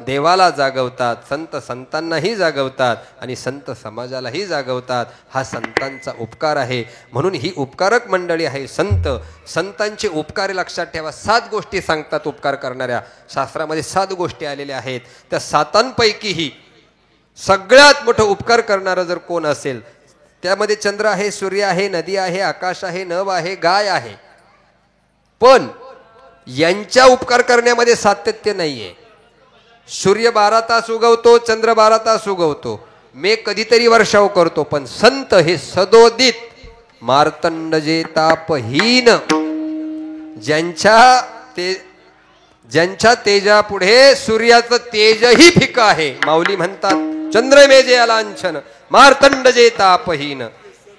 Speaker 1: देवाला जागवतात, संत संतांनाही जागवतात आणि संत समाजालाही जागवतात. हा संतांचा उपकार आहे. म्हणून ही उपकारक मंडळी आहे संत. संतांचे उपकार लक्षात ठेवा. 7 गोष्टी सांगतात उपकार करणाऱ्या. शास्त्रामध्ये 7 गोष्टी आलेल्या आहेत. त्या 7पैकीही सगळ्यात मोठं उपकार करणारं जर कोण असेल, त्यामध्ये चंद्र आहे, सूर्य आहे, नदी आहे, आकाश आहे, नभ आहे, गाय आहे. पण यांच्या उपकार करण्यामध्ये सातत्य नाहीये. सूर्य 12 तास उगवतो, चंद्र 12 तास उगवतो, मेघ कधीतरी वर्षाव करतो, पण संत हे सदोदित मार्तंड जे तापहीन, ज्यांच्या तेजापुढे सूर्याचं तेजही फिकं आहे. माऊली म्हणतात चंद्रमेजे लांछन मार्तंड जे तापहीन,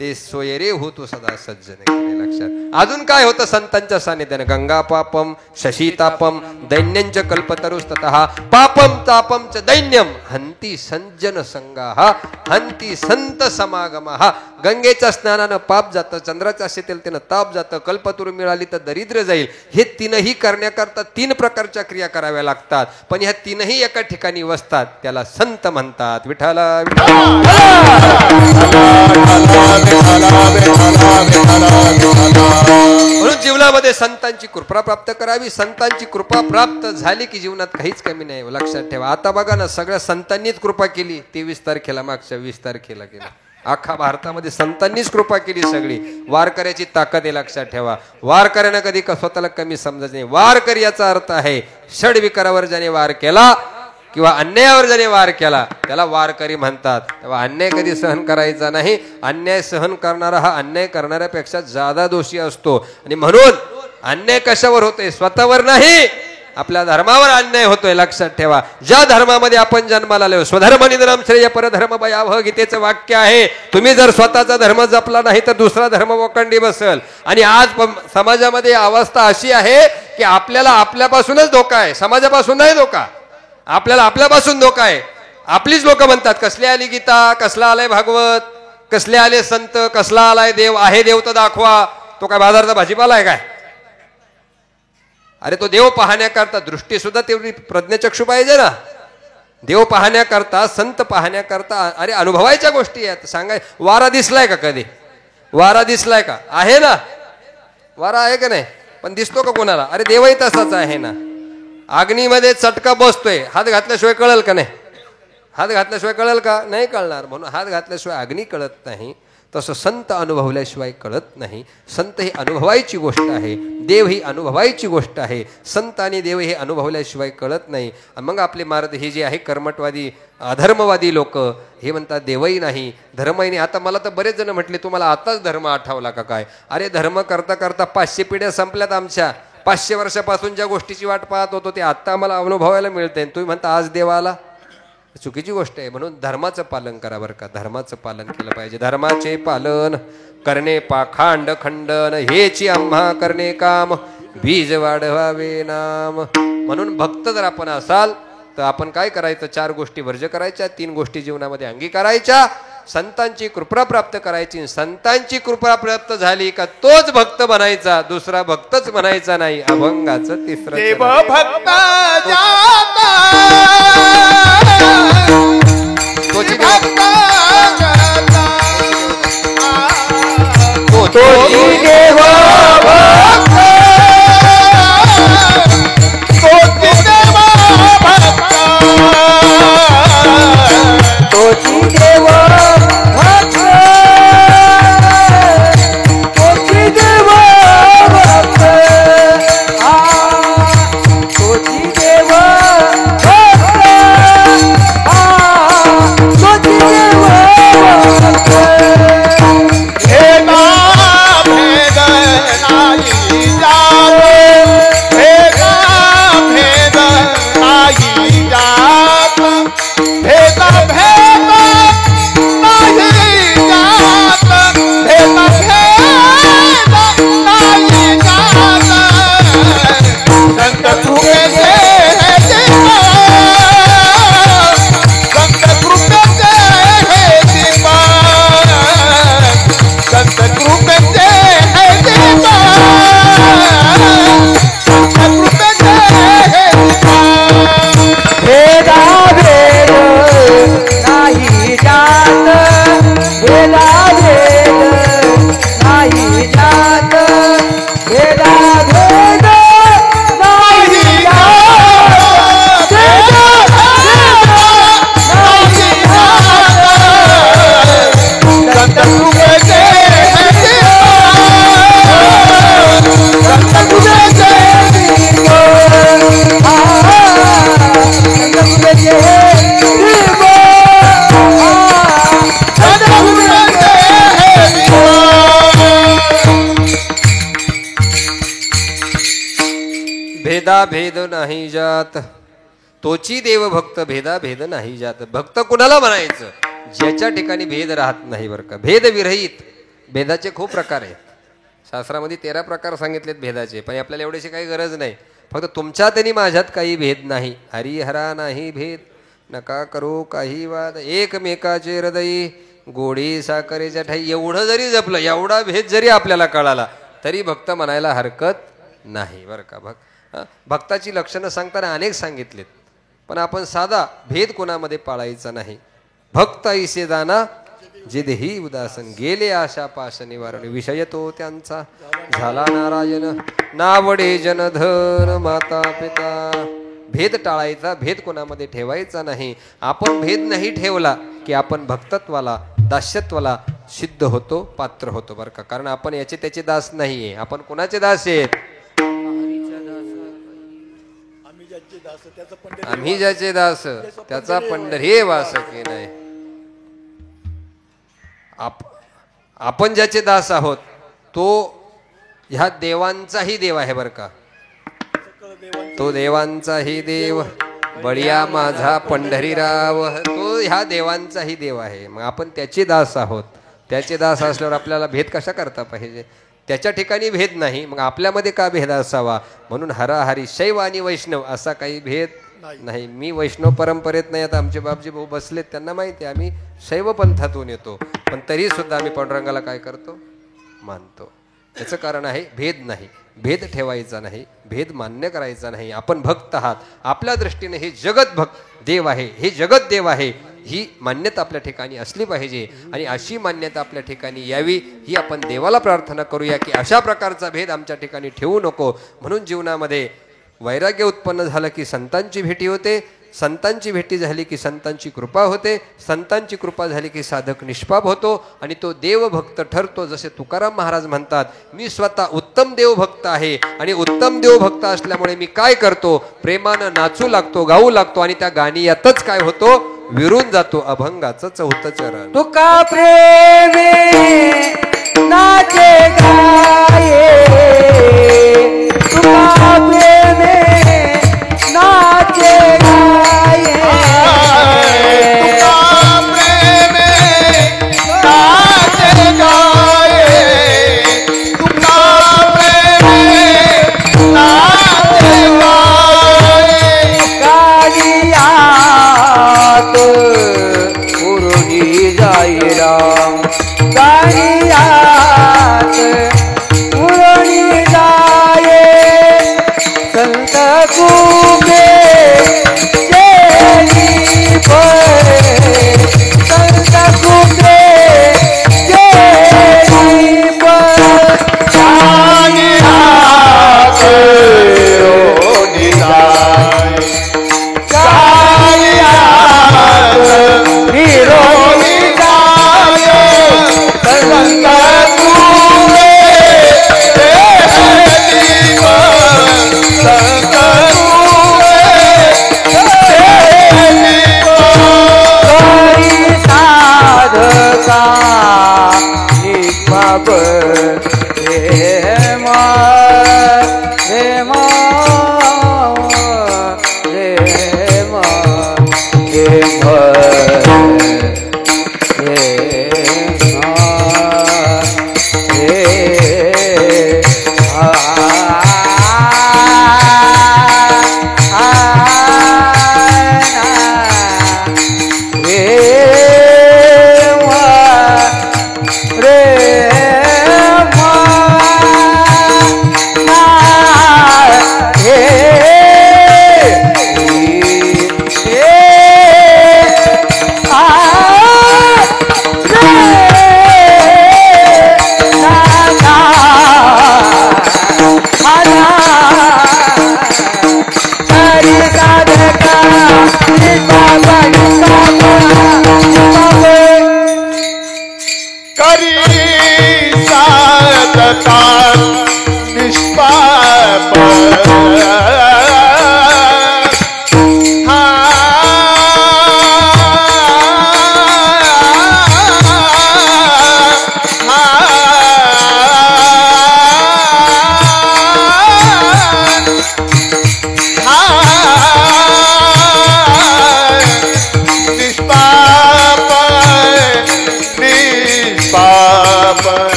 Speaker 1: ते सोयरे होतो सदा सज्जन. लक्षात. अजून काय होतं संतांच्या सानिध्याने? गंगा पापम शशी तापम दैन्यंच कल्पतरुस्ततः पापम तापम च दैन्यम हंती सज्जन संगाहा हंती संत समागमहा. गंगेच्या स्नानानं पाप जातं, चंद्राच्या शीतलतेनं ताप जातं, कल्पतरू मिळाली तर दरिद्र जाईल. हे तीनही करण्याकरता 3 प्रकारच्या क्रिया कराव्या लागतात. पण ह्या तीनही एका ठिकाणी वसतात, त्याला संत म्हणतात. विठाला म्हणून जीवनामध्ये संतांची कृपा प्राप्त करावी. संतांची कृपा प्राप्त झाली की जीवनात काहीच कमी नाही. लक्षात ठेवा. आता बघा ना, सगळ्या संतांनीच कृपा केली. 23 तारखेला, मागच्या 20 तारखेला केलं. अख्खा भारतामध्ये संतांनीच कृपा केली सगळी. वारकऱ्याची ताकद आहे. लक्षात ठेवा. वारकऱ्यानं कधी स्वतःला कमी समजत नाही. वारकरी याचा अर्थ आहे षडविकारावर ज्याने वार केला किंवा अन्यायावर ज्याने वार केला त्याला वारकरी म्हणतात. तेव्हा अन्याय कधी सहन करायचा नाही. अन्याय सहन करणारा हा अन्याय करणाऱ्यापेक्षा जादा दोषी असतो. आणि म्हणून अन्याय कशावर होतोय? स्वतःवर नाही, आपल्या धर्मावर अन्याय होतोय. लक्षात ठेवा. ज्या धर्मामध्ये आपण जन्माला आलो, स्वधर्म निधनम श्रेय परधर्म भयावह, गीतेचं वाक्य आहे. तुम्ही जर स्वतःचा धर्म जपला नाही तर दुसरा धर्म वोकंडी बसल. आणि आज समाजामध्ये अवस्था अशी आहे की आपल्याला आपल्यापासूनच धोका आहे, समाजापासून नाही धोका. आपल्याला आपल्यापासून धोका आहे. आपलीच लोक म्हणतात कसले आली गीता, कसला आलाय भागवत, कसले आले संत, कसला आलाय देव. आहे देव तर दाखवा. तो काय बाजाराचा भाजीपाला आहे काय? अरे तो देव पाहण्याकरता दृष्टी सुद्धा तेवढी प्रज्ञाचक्षु पाहिजे ना. देव पाहण्याकरता, संत पाहण्याकरता अरे अनुभवायच्या गोष्टी आहेत. सांगाय वारा दिसलाय का कधी? वारा दिसलाय का? आहे ना, वारा आहे का नाही? पण दिसतो का कोणाला? अरे देवही तसाच आहे ना. अग्नीमध्ये चटका बसतोय, हात घातल्याशिवाय कळेल का? नाही, हात घातल्याशिवाय कळेल का? नाही कळणार. म्हणून हात घातल्याशिवाय अग्नी कळत नाही, तसं संत अनुभवल्याशिवाय कळत नाही. संत ही अनुभवायची गोष्ट आहे, देव ही अनुभवायची गोष्ट आहे. संत आणि देव हे अनुभवल्याशिवाय कळत नाही. मग आपले महाराज हे जे आहे कर्मटवादी अधर्मवादी लोक हे म्हणतात देवही नाही, धर्मही नाही. आता मला तर बरेच जण म्हटले तुम्हाला आताच धर्म आठवला का काय? अरे धर्म करता करता 500 पिढ्या संपल्यात आमच्या. 500 वर्षापासून ज्या गोष्टीची वाट पाहत होतो ते आता आम्हाला अनुभवायला मिळते. तुम्ही म्हणता आज देवाला, चुकीची गोष्ट आहे. म्हणून धर्माचं पालन करा बरं का. धर्माचं पालन केलं पाहिजे. धर्माचे पालन करणे पाखांड खंडन, हेची आम्हा करणे काम, बीज वाढवावे नाम. म्हणून भक्त जर आपण असाल तर आपण काय करायचं? 4 गोष्टी वर्ज करायच्या, 3 गोष्टी जीवनामध्ये अंगीकारायच्या. संतांची कृपा प्राप्त करायची. संतांची कृपा प्राप्त झाली का तोच भक्त बनायचा, दुसरा भक्तच बनायचा नाही. अभंगाचं 3रं
Speaker 2: देव भक्त जाता
Speaker 1: तोची
Speaker 2: भक्त जाता
Speaker 3: तोची देव
Speaker 2: भक्त तोची देव भक्त
Speaker 3: तोची देव भक्त तोची देव भक्त तोची
Speaker 1: भेदा भेद नाही जात, तोची देव भक्त भेदा भेद नाही जात. भक्त कुणाला म्हणायचं? ज्याच्या ठिकाणी भेद राहत नाही बरं का. भेद विरहित. भेदाचे खूप प्रकार आहेत. शास्त्रामध्ये 13 प्रकार सांगितलेत भेदाचे, पण आपल्याला एवढ्याची काही गरज नाही. फक्त तुमच्यात आणि माझ्यात काही भेद नाही. हरिहरा नाही भेद, नका करू काही वाद, एकमेकाचे हृदयी गोडी साखरेच्या ठाई. एवढं जरी जपलं, एवढा भेद जरी आपल्याला कळाला, तरी भक्त म्हणायला हरकत नाही बरं का. भक्ताची लक्षणं सांगताना अनेक सांगितलेत, पण आपण साधा भेद कोणामध्ये पाळायचा नाही. भक्त ऐसे दाना जिदेही उदासन, गेले आशा पाश निवारण, विषय तो त्यांचा झाला नारायण, नावडे जनधन माता पिता. भेद टाळायचा, भेद कोणामध्ये ठेवायचा नाही. आपण भेद नाही ठेवला की आपण भक्तत्वाला, दास्यत्वाला सिद्ध होतो, पात्र होतो बरं का. कारण आपण याचे त्याचे दास नाहीये. आपण कोणाचे दास आहेत? आम्ही ज्याचे दास त्याचा पंढरी वास की नाही. आपण ज्याचे दास आहोत तो ह्या देवांचाही देव आहे बरं का. तो देवांचाही देव बळिया माझा पंढरीराव, तो ह्या देवांचाही देव आहे. मग आपण त्याचे दास आहोत. त्याचे दास असल्यावर आपल्याला भेद कशा करता पाहिजे? त्याच्या ठिकाणी भेद नाही, मग आपल्यामध्ये का भेद असावा? म्हणून हराहरी शैव आणि वैष्णव असा काही भेद नाही. मी वैष्णव परंपरेत नाही. आता आमचे बापजी भाऊ बसलेत, त्यांना माहिती आहे आम्ही शैव पंथातून येतो, पण तरी सुद्धा आम्ही पांडुरंगाला काय करतो? मानतो. याचं कारण आहे भेद नाही. भेद ठेवायचा नाही, भेद मान्य करायचा नाही. आपण भक्त आहात, आपल्या दृष्टीने हे जगत भक्त देव आहे, हे जगत देव आहे, ही मान्यता आपल्या ठिकाणी असली पाहिजे. आणि अशी मान्यता आपल्या ठिकाणी यावी ही आपण देवाला प्रार्थना करूया की अशा प्रकारचा भेद आमच्या ठिकाणी ठेवू नको. म्हणून जीवनामध्ये वैराग्य उत्पन्न झालं की संतांची भेटी होते, संतांची भेटी झाली की संतांची कृपा होते, संतांची कृपा झाली की साधक निष्पाप होतो आणि तो देवभक्त ठरतो. जसे तुकाराम महाराज म्हणतात, मी स्वतः उत्तम देवभक्त आहे आणि उत्तम देवभक्त असल्यामुळे मी काय करतो? प्रेमानं नाचू लागतो, गाऊ लागतो आणि त्या गाणियातच काय होतो? विरून जातो अभंगाचं 4थं चरण.
Speaker 3: तुका प्रेमे नाचे गाये, तुका प्रेमे नाचे गाये,
Speaker 2: तुका प्रेमे नाचे गाये, तुका प्रेमे नाचे गाये.
Speaker 3: गाणियात पुरुणी जाई राम, गाणियात पुरुणी जाई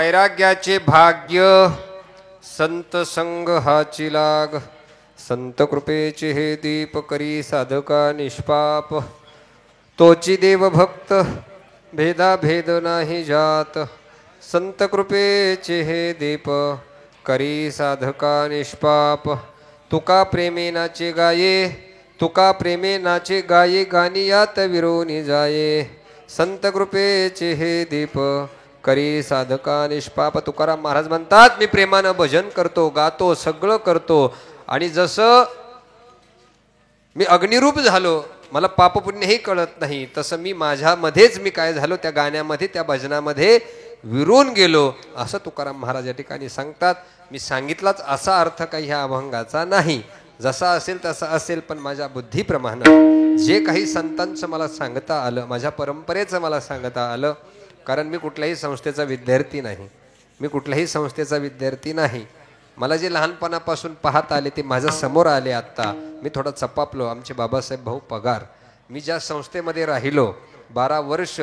Speaker 1: वैराग्याचे भाग्य संत संग हाची लाग संत कृपेचे हे दीप करी साधका निष्पाप तोची देव भक्त भेदा भेद नाही जात संत कृपेचे हे दीप करी साधका निष्पाप तुका प्रेमे नाचे गाये तुका प्रेमे नाचे गाये गाणी यात विरोनी जाये संत कृपेचे हे दीप करी साधका निष्पाप. तुकाराम महाराज म्हणतात मी प्रेमानं भजन करतो गातो सगळं करतो आणि जसं मी अग्निरूप झालो मला पापपुण्यही कळत नाही तसं मी माझ्यामध्येच मी काय झालो त्या गाण्यामध्ये त्या भजनामध्ये विरून गेलो असं तुकाराम महाराज या ठिकाणी सांगतात. मी सांगितलाच असा अर्थ काही ह्या अभंगाचा नाही जसा असेल तसा असेल पण माझ्या बुद्धीप्रमाणे जे काही संतांचं मला सांगता आलं माझ्या परंपरेचं मला सांगता आलं कारण मी कुठल्याही संस्थेचा विद्यार्थी नाही मी कुठल्याही संस्थेचा विद्यार्थी नाही मला जे लहानपणापासून पाहत आले ते माझ्या समोर आले. आत्ता मी थोडा चपापलो आमचे बाबासाहेब भाऊ पगार मी ज्या संस्थेमध्ये राहिलो 12 वर्ष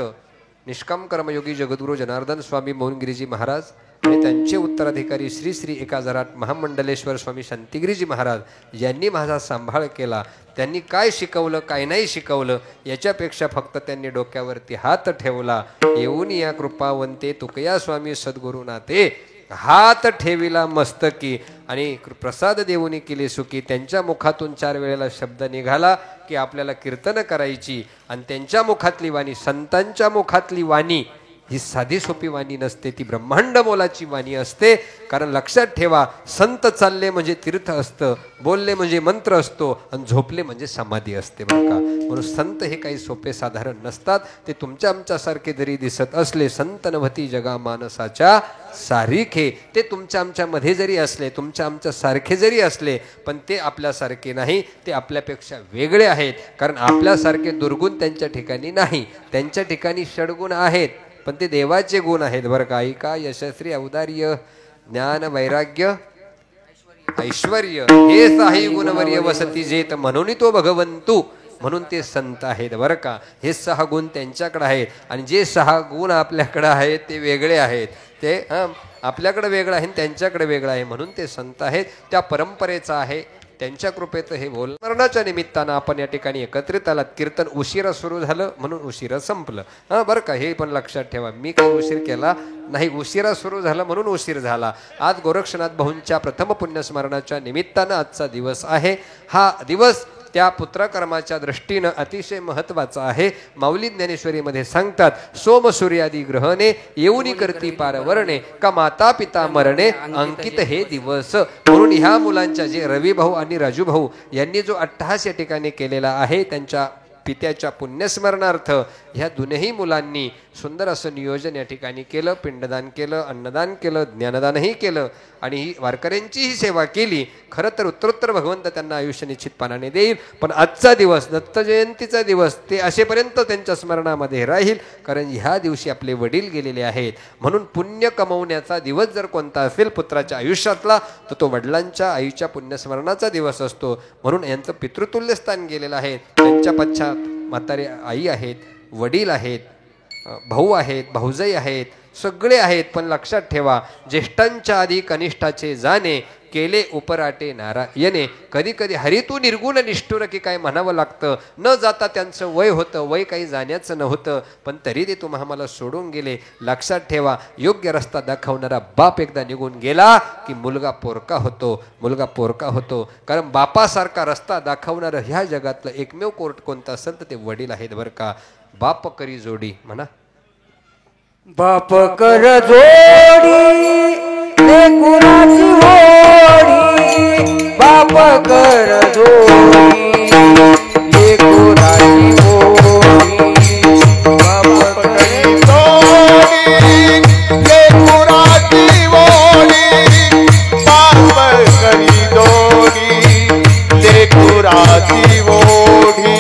Speaker 1: निष्काम कर्मयोगी जगद्गुरू जनार्दन स्वामी मौनगिरीजी महाराज आणि त्यांचे उत्तराधिकारी श्री श्री 1008 महामंडलेश्वर स्वामी शांतिगिरीजी महाराज यांनी माझा सांभाळ केला. त्यांनी काय शिकवलं काय नाही शिकवलं याच्यापेक्षा फक्त त्यांनी डोक्यावरती हात ठेवला येऊन या कृपावंते तुकया स्वामी सद्गुरुनाथे हात ठेविला मस्तकी आणि प्रसाद देऊनी केली सुखी. त्यांच्या मुखातून 4 वेळेला शब्द निघाला की आपल्याला कीर्तन करायची आणि त्यांच्या मुखातली वाणी संतांच्या मुखातली वाणी ही साधी सोपी वाणी नसते ती ब्रह्मांड मोलाची वाणी असते. कारण लक्षात ठेवा संत चालले म्हणजे तीर्थ असतं बोलले म्हणजे मंत्र असतो आणि झोपले म्हणजे समाधी असते बरं का. म्हणून संत हे काही सोपे साधारण नसतात. ते तुमच्या आमच्यासारखे जरी दिसत असले संत नभती जगा मानसाच्या सारिखे ते तुमच्या आमच्यामध्ये जरी असले तुमच्या आमच्या सारखे जरी असले पण ते आपल्यासारखे नाही ते आपल्यापेक्षा वेगळे आहेत. कारण आपल्यासारखे दुर्गुण त्यांच्या ठिकाणी नाही त्यांच्या ठिकाणी षडगुण आहेत पण ते देवाचे गुण आहेत बरं का. ऐका यशस्वी औदार्य ज्ञान वैराग्य ऐश्वर्य हे 6 गुणवर्य वसती जेत म्हणून तो भगवंतू म्हणून ते संत आहेत बरं का. हे 6 गुण त्यांच्याकडे आहेत आणि जे 6 गुण आपल्याकडे आहेत ते वेगळे आहेत. ते आपल्याकडे वेगळं आहे त्यांच्याकडे वेगळं आहे म्हणून ते संत आहेत. त्या परंपरेचा आहे त्यांच्या कृपेचं हे बोल. मरणाच्या निमित्तानं आपण या ठिकाणी एकत्रित आलात. कीर्तन उशिरा सुरू झालं म्हणून उशिरा संपलं बरं का. हे पण लक्षात ठेवा मी काही उशीर केला नाही उशिरा सुरू झालं म्हणून उशीर झाला. आज गोरक्षनाथ भाऊंच्या प्रथम पुण्यस्मरणाच्या निमित्तानं आजचा दिवस आहे. हा दिवस त्या पुत्रकर्माच्या दृष्टीनं अतिशय महत्त्वाचा आहे. माऊली ज्ञानेश्वरीमध्ये सांगतात सोम सूर्यादी ग्रहणे येऊनी करती पारवरणे का माता पिता मरणे अंकित हे दिवस. म्हणून ह्या मुलांच्या जे रवी भाऊ आणि राजू भाऊ यांनी जो अट्टहास या ठिकाणी केलेला आहे त्यांच्या पित्याच्या पुण्यस्मरणार्थ ह्या दोन्ही मुलांनी सुंदर असं नियोजन या ठिकाणी केलं. पिंडदान केलं अन्नदान केलं ज्ञानदानही केलं आणि ही वारकऱ्यांचीही सेवा केली. खरं तर उत्तरोत्तर भगवंत त्यांना आयुष्य निश्चितपणाने देईल पण आजचा दिवस दत्त जयंतीचा दिवस ते असेपर्यंत त्यांच्या स्मरणामध्ये राहील कारण ह्या दिवशी आपले वडील गेलेले आहेत. म्हणून पुण्य कमवण्याचा दिवस जर कोणता असेल पुत्राच्या आयुष्यातला तर तो वडिलांच्या आईच्या पुण्यस्मरणाचा दिवस असतो. म्हणून यांचं पितृतुल्य स्थान गेलेलं आहे. त्यांच्या पश्चात म्हातारे आई आहेत वडील आहेत भाऊ आहेत भाऊजाई आहेत सगळे आहेत. पण लक्षात ठेवा ज्येष्ठांच्या आधी कनिष्ठाचे जाणे केले उपराटे नारायणे. कधी कधी हरितू निर्गुण निष्ठुर की काय म्हणावं लागतं. न जाता त्यांचं वय होतं वय काही जाण्याचं नव्हतं पण तरी ते तुम्हा मला सोडून गेले. लक्षात ठेवा योग्य रस्ता दाखवणारा बाप एकदा निघून गेला की मुलगा पोरका होतो मुलगा पोरका होतो. कारण बापासारखा रस्ता दाखवणारं ह्या जगातलं एकमेव कोर्ट कोणतं असेल तर ते वडील आहेत बरं का. बाप करी जोडी म्हणा
Speaker 3: बाप कर जोडी लेकुराची होडी बाप कर जोडी लेकुराची होडी
Speaker 2: बाप करी जोडी लेकुराची ओढी बाप करी जोडी लेकुराची ओढी.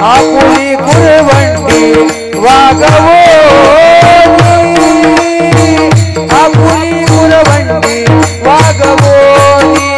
Speaker 3: आपुली कुरवंडी वागवोनी आपुली कुरवंडी वागवोनी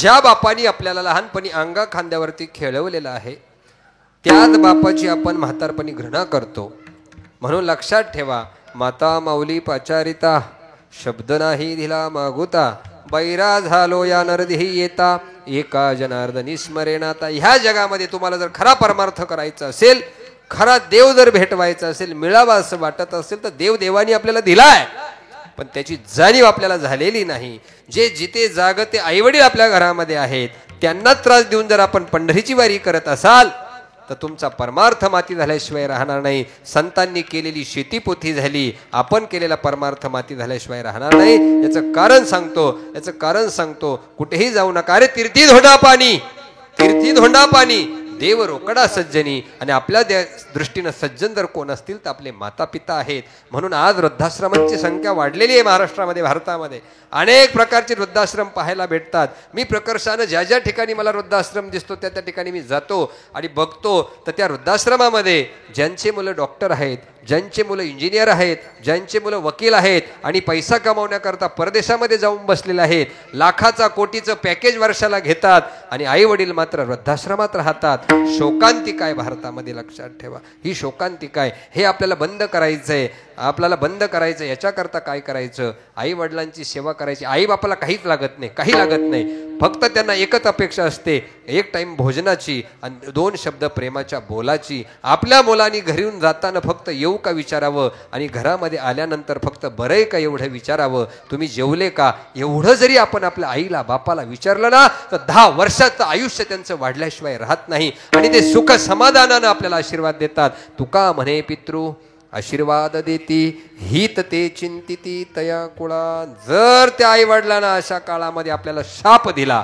Speaker 1: ज्या बापानी आपल्याला लहानपणी अंगा खांद्यावरती खेळवलेलं आहे त्याच बापाची आपण म्हातारपणी घृणा करतो. म्हणून लक्षात ठेवा, माता माऊली पाचारिता शब्द नाही दिला मागुता, बैरा झालो या नरदेही येता एका जनार्दनी स्मरेनाता. ह्या जगामध्ये तुम्हाला जर खरा परमार्थ करायचा असेल, खरा देव जर भेटवायचा असेल, मिळावा असं वाटत असेल तर देव देवानी आपल्याला दिलाय, पण त्याची जाणीव आपल्याला झालेली नाही. जे जिथे जागते आईवडील आपल्या घरामध्ये आहेत त्यांना त्रास देऊन जर आपण पंढरीची वारी करत असाल तर तुमचा परमार्थ माती झाल्याशिवाय राहणार नाही. संतांनी केलेली शेती पोथी झाली, आपण केलेला परमार्थ माती झाल्याशिवाय राहणार नाही. याचं कारण सांगतो, कुठेही जाऊ नका. अरे तीर्थी धोंडा पाणी देव रोकडा सज्जनी. आणि आपल्या दृष्टीनं सज्जन जर कोण असतील तर आपले माता पिता आहेत. म्हणून आज वृद्धाश्रमांची संख्या वाढलेली आहे महाराष्ट्रामध्ये, भारतामध्ये अनेक प्रकारचे वृद्धाश्रम पाहायला भेटतात. मी प्रकर्षानं ज्या ज्या ठिकाणी मला वृद्धाश्रम दिसतो त्या ठिकाणी मी जातो आणि बघतो तर त्या वृद्धाश्रमामध्ये ज्यांचे मुलं डॉक्टर आहेत, ज्यांचे मुलं इंजिनियर आहेत, ज्यांचे मुलं वकील आहेत आणि पैसा कमावण्याकरता परदेशामध्ये जाऊन बसलेले आहेत, लाखाचा कोटीचं पॅकेज वर्षाला घेतात आणि आई वडील मात्र वृद्धाश्रमात राहतात. शोकांतिका आहे भारतामध्ये, लक्षात ठेवा. ही शोकांतिका आहे. हे आपल्याला बंद करायचंय, याच्याकरता काय करायचं? आई वडिलांची सेवा करायची. आई बापाला काही लागत नाही. फक्त त्यांना एकच अपेक्षा असते, एक टाइम भोजनाची आणि 2 शब्द प्रेमाच्या बोलाची. आपल्या मुलांनी घरून जाताना फक्त येऊ का विचारावं आणि घरामध्ये आल्यानंतर फक्त बरं आहे का एवढं विचारावं. तुम्ही जेवले का एवढं जरी आपण आपल्या आईला बापाला विचारलं ना तर 10 वर्षाचं आयुष्य त्यांचं वाढल्याशिवाय राहत नाही आणि ते सुख समाधानानं आपल्याला आशीर्वाद देतात. तुका म्हणे पितृ आशीर्वाद देती हित ते चिंतिती तया कुळा. जर त्या आई वडिलांना अशा काळामध्ये आपल्याला शाप दिला,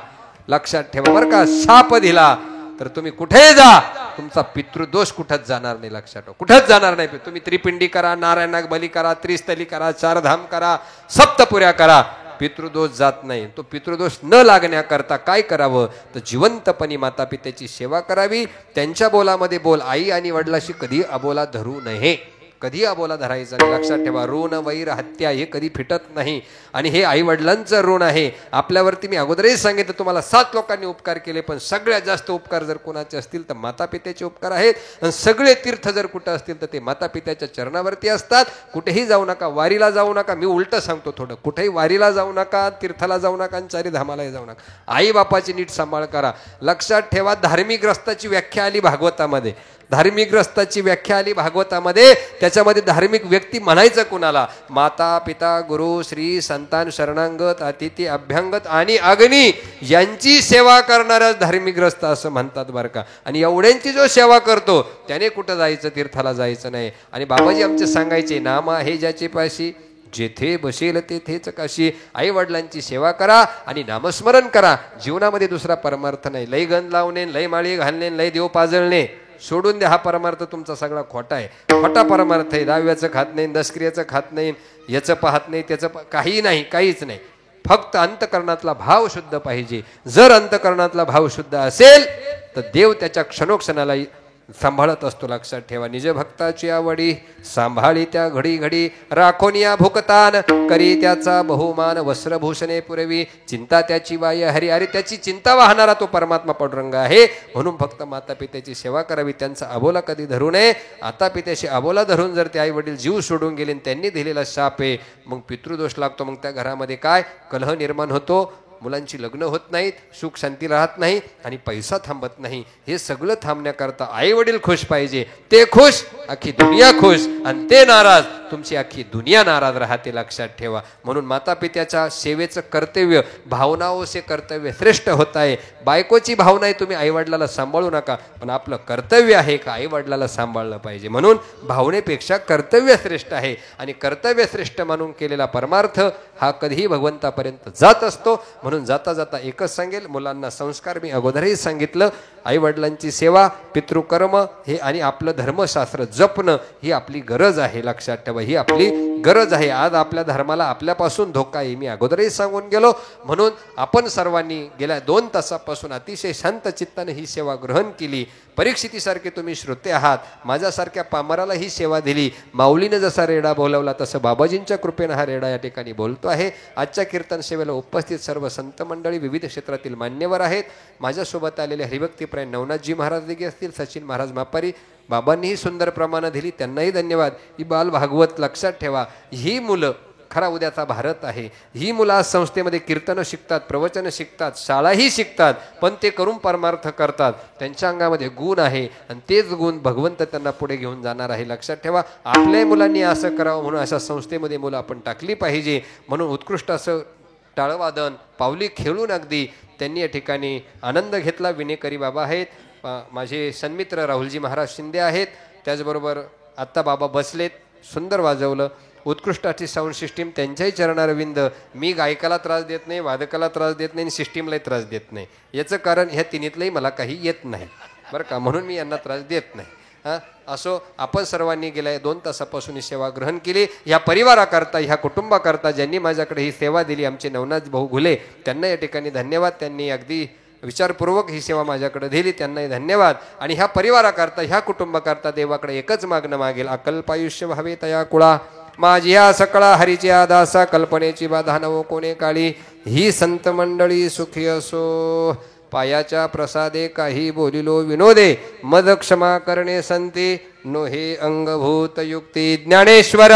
Speaker 1: लक्षात ठेवा बरं का, शाप दिला तर तुम्ही कुठे जा, तुमचा पितृदोष कुठंच जाणार नाही. लक्षात ठेवा, कुठंच जाणार नाही. तुम्ही त्रिपिंडी करा, नारायणाग बली करा, त्रिस्थली करा, 4 धाम करा, सप्तपुऱ्या करा, पितृदोष जात नाही. तो पितृदोष न लागण्याकरता काय करावं तर जिवंतपणी माता पित्याची सेवा करावी. त्यांच्या बोलामध्ये बोल. आई आणि वडिलाशी कधी अबोला धरू नये, कधी अबोला धरायचा नाही. लक्षात ठेवा, ऋण वैर हत्या हे कधी फिटत नाही आणि हे आई वडिलांचं ऋण आहे. आपल्यावरती मी अगोदरही सांगितलं, तुम्हाला 7 लोकांनी उपकार केले, पण सगळ्यात जास्त उपकार जर कोणाचे असतील तर माता पित्याचे उपकार आहेत. आणि सगळे तीर्थ जर कुठं असतील तर ते माता पित्याच्या चरणावरती असतात. कुठेही जाऊ नका, वारीला जाऊ नका. मी उलट सांगतो थोडं, कुठेही वारीला जाऊ नका, तीर्थाला जाऊ नका आणि 4 धामालाही जाऊ नका. आई बापाची नीट सांभाळ करा. लक्षात ठेवा, धार्मिक ग्रस्ताची व्याख्या आली भागवतामध्ये, त्याच्यामध्ये धार्मिक व्यक्ती म्हणायचं कुणाला? माता पिता गुरु श्री संतान शरणांगत अतिथी अभ्यंगत आणि अग्नी यांची सेवा करणाऱ्या धार्मिक ग्रस्त असं म्हणतात बरं का. आणि एवढ्यांची जो सेवा करतो त्याने कुठं जायचं, तीर्थाला जायचं नाही. आणि बाबाजी आमचे सांगायचे, नाम आहे ज्याचे पाशी जेथे बसेल तेथेच काशी. आई वडिलांची सेवा करा आणि नामस्मरण करा. जीवनामध्ये दुसरा परमार्थ नाही. लय गंध लावणे, लय माळी घालणे, लय देव पाजळणे सोडून द्या. हा परमार्थ तुमचा सगळा खोटा आहे, खोटा परमार्थ आहे. 10व्याचं खात नाही, 10 क्रियाचं खात नाही, याचं पाहत नाही, त्याचं काही नाही, काहीच नाही. फक्त अंतकरणातला भाव शुद्ध पाहिजे. जर अंतकरणातला भाव शुद्ध असेल तर देव त्याच्या क्षणोक्षणाला सांभाळत असतो. लक्षात ठेवा, निज भक्ताची आवडी सांभाळी त्या घडी घडी, राखोनिया भुकतान करी त्याचा बहुमान, वस्त्रभूषणे पुरवी चिंता त्याची वाय हरी. अरे त्याची चिंता वाहणारा तो परमात्मा पांडुरंग आहे. म्हणून फक्त माता पित्याची सेवा करावी, त्यांचा अबोला कधी धरू नये. आता पित्याशी अबोला धरून जर ते आई वडील जीव सोडून गेले, त्यांनी दिलेला शाप आहे, मग पितृदोष लागतो. मग त्या घरामध्ये काय कलह निर्माण होतो, मुलांची लग्न होत नाहीत, सुख शांती राहत नाही आणि पैसा थांबत नाही. हे सगळं थांबण्याकरता आई वडील खुश पाहिजे. ते खुश, अख्खी दुनिया खुश. आणि ते नाराज, तुमची अख्खी दुनिया नाराज राहते. लक्षात ठेवा. म्हणून माता पित्याच्या सेवेचं कर्तव्य, भावनाओं से कर्तव्य श्रेष्ठ होत आहे. बायकोची भावना आहे, तुम्ही आई वडिलाला सांभाळू नका, पण आपलं कर्तव्य आहे का आई वडिलाला सांभाळलं पाहिजे. म्हणून भावनेपेक्षा कर्तव्य श्रेष्ठ आहे. आणि कर्तव्य श्रेष्ठ म्हणून केलेला परमार्थ हा कधीही भगवंतापर्यंत जात असतो. म्हणून जाता जाता एकच सांगेल, मुलांना संस्कार मी अगोदरही सांगितलं, आई वडिलांची सेवा, पितृकर्म हे आणि आपलं धर्मशास्त्र जपणं ही आपली गरज आहे. लक्षात ठेवा, ही आपली गरज आहे. आज आपल्या धर्माला आपल्यापासून धोका आहे, मी अगोदरही सांगून गेलो. म्हणून आपण सर्वांनी गेल्या 2 तासापासून अतिशय शांत चित्ताने ही सेवा ग्रहण केली. परीक्षितीसारखे तुम्ही श्रोते आहात, माझ्यासारख्या पामराला ही सेवा दिली. माऊलीनं जसा रेडा बोलवला तसं बाबाजींच्या कृपेनं हा रेडा या ठिकाणी बोलतो आहे. आजच्या कीर्तन सेवेला उपस्थित सर्व संत मंडळी, विविध क्षेत्रातील मान्यवर आहेत. माझ्यासोबत आलेले हरिभक्तीप्राय नवनाथजी महाराज दिगे असतील, सचिन महाराज मापारी, बाबांनीही सुंदर प्रमाणं दिली, त्यांनाही धन्यवाद. ही बाल भागवत लक्षात ठेवा, ही मुलं खरा उद्याचा भारत आहे. ही मुलं आज संस्थेमध्ये कीर्तनं शिकतात, प्रवचन शिकतात, शाळाही शिकतात, पण ते करून परमार्थ करतात. त्यांच्या अंगामध्ये गुण आहे आणि तेच गुण भगवंत त्यांना पुढे घेऊन जाणार आहे. लक्षात ठेवा, आपल्याही मुलांनी असं करावं म्हणून अशा संस्थेमध्ये मुलं आपण टाकली पाहिजे. म्हणून उत्कृष्ट असं टाळवादन, पावली खेळून अगदी त्यांनी या ठिकाणी आनंद घेतला. विनेकरी बाबा आहेत, माझे सन्मित्र राहुलजी महाराज शिंदे आहेत, त्याचबरोबर आत्ता बाबा बसलेत, सुंदर वाजवलं. उत्कृष्ट अशी साऊंड सिस्टीम, त्यांच्याही चरणारविंद. मी गायकाला त्रास देत नाही, वादकाला त्रास देत नाही आणि सिस्टीमलाही त्रास देत नाही. याचं कारण ह्या तिन्हीतलंही मला काही येत नाही बरं का, म्हणून मी यांना त्रास देत नाही. असो, आपण सर्वांनी गेल्या 2 तासापासून ही सेवा ग्रहण केली. ह्या परिवाराकरता, ह्या कुटुंबाकरता ज्यांनी माझ्याकडे ही सेवा दिली, आमचे नवनाथ भाऊ घुले, त्यांना या ठिकाणी धन्यवाद. त्यांनी अगदी विचारपूर्वक ही सेवा माझ्याकडे दिली, त्यांनाही धन्यवाद. आणि ह्या परिवाराकरता, ह्या कुटुंबाकरता देवाकडे एकच मागणं मागेल, अकल्पायुष्य व्हावे तया कुळा, माझी ह्या सकळा हरीची आदासा, कल्पनेची बाधा नवो कोणे काळी, ही संत मंडळी सुखी असो. पायाच्या प्रसादे काही बोलिलो विनोदे, मद क्षमा करणे संती, नो हे अंगभूत युक्ती. ज्ञानेश्वर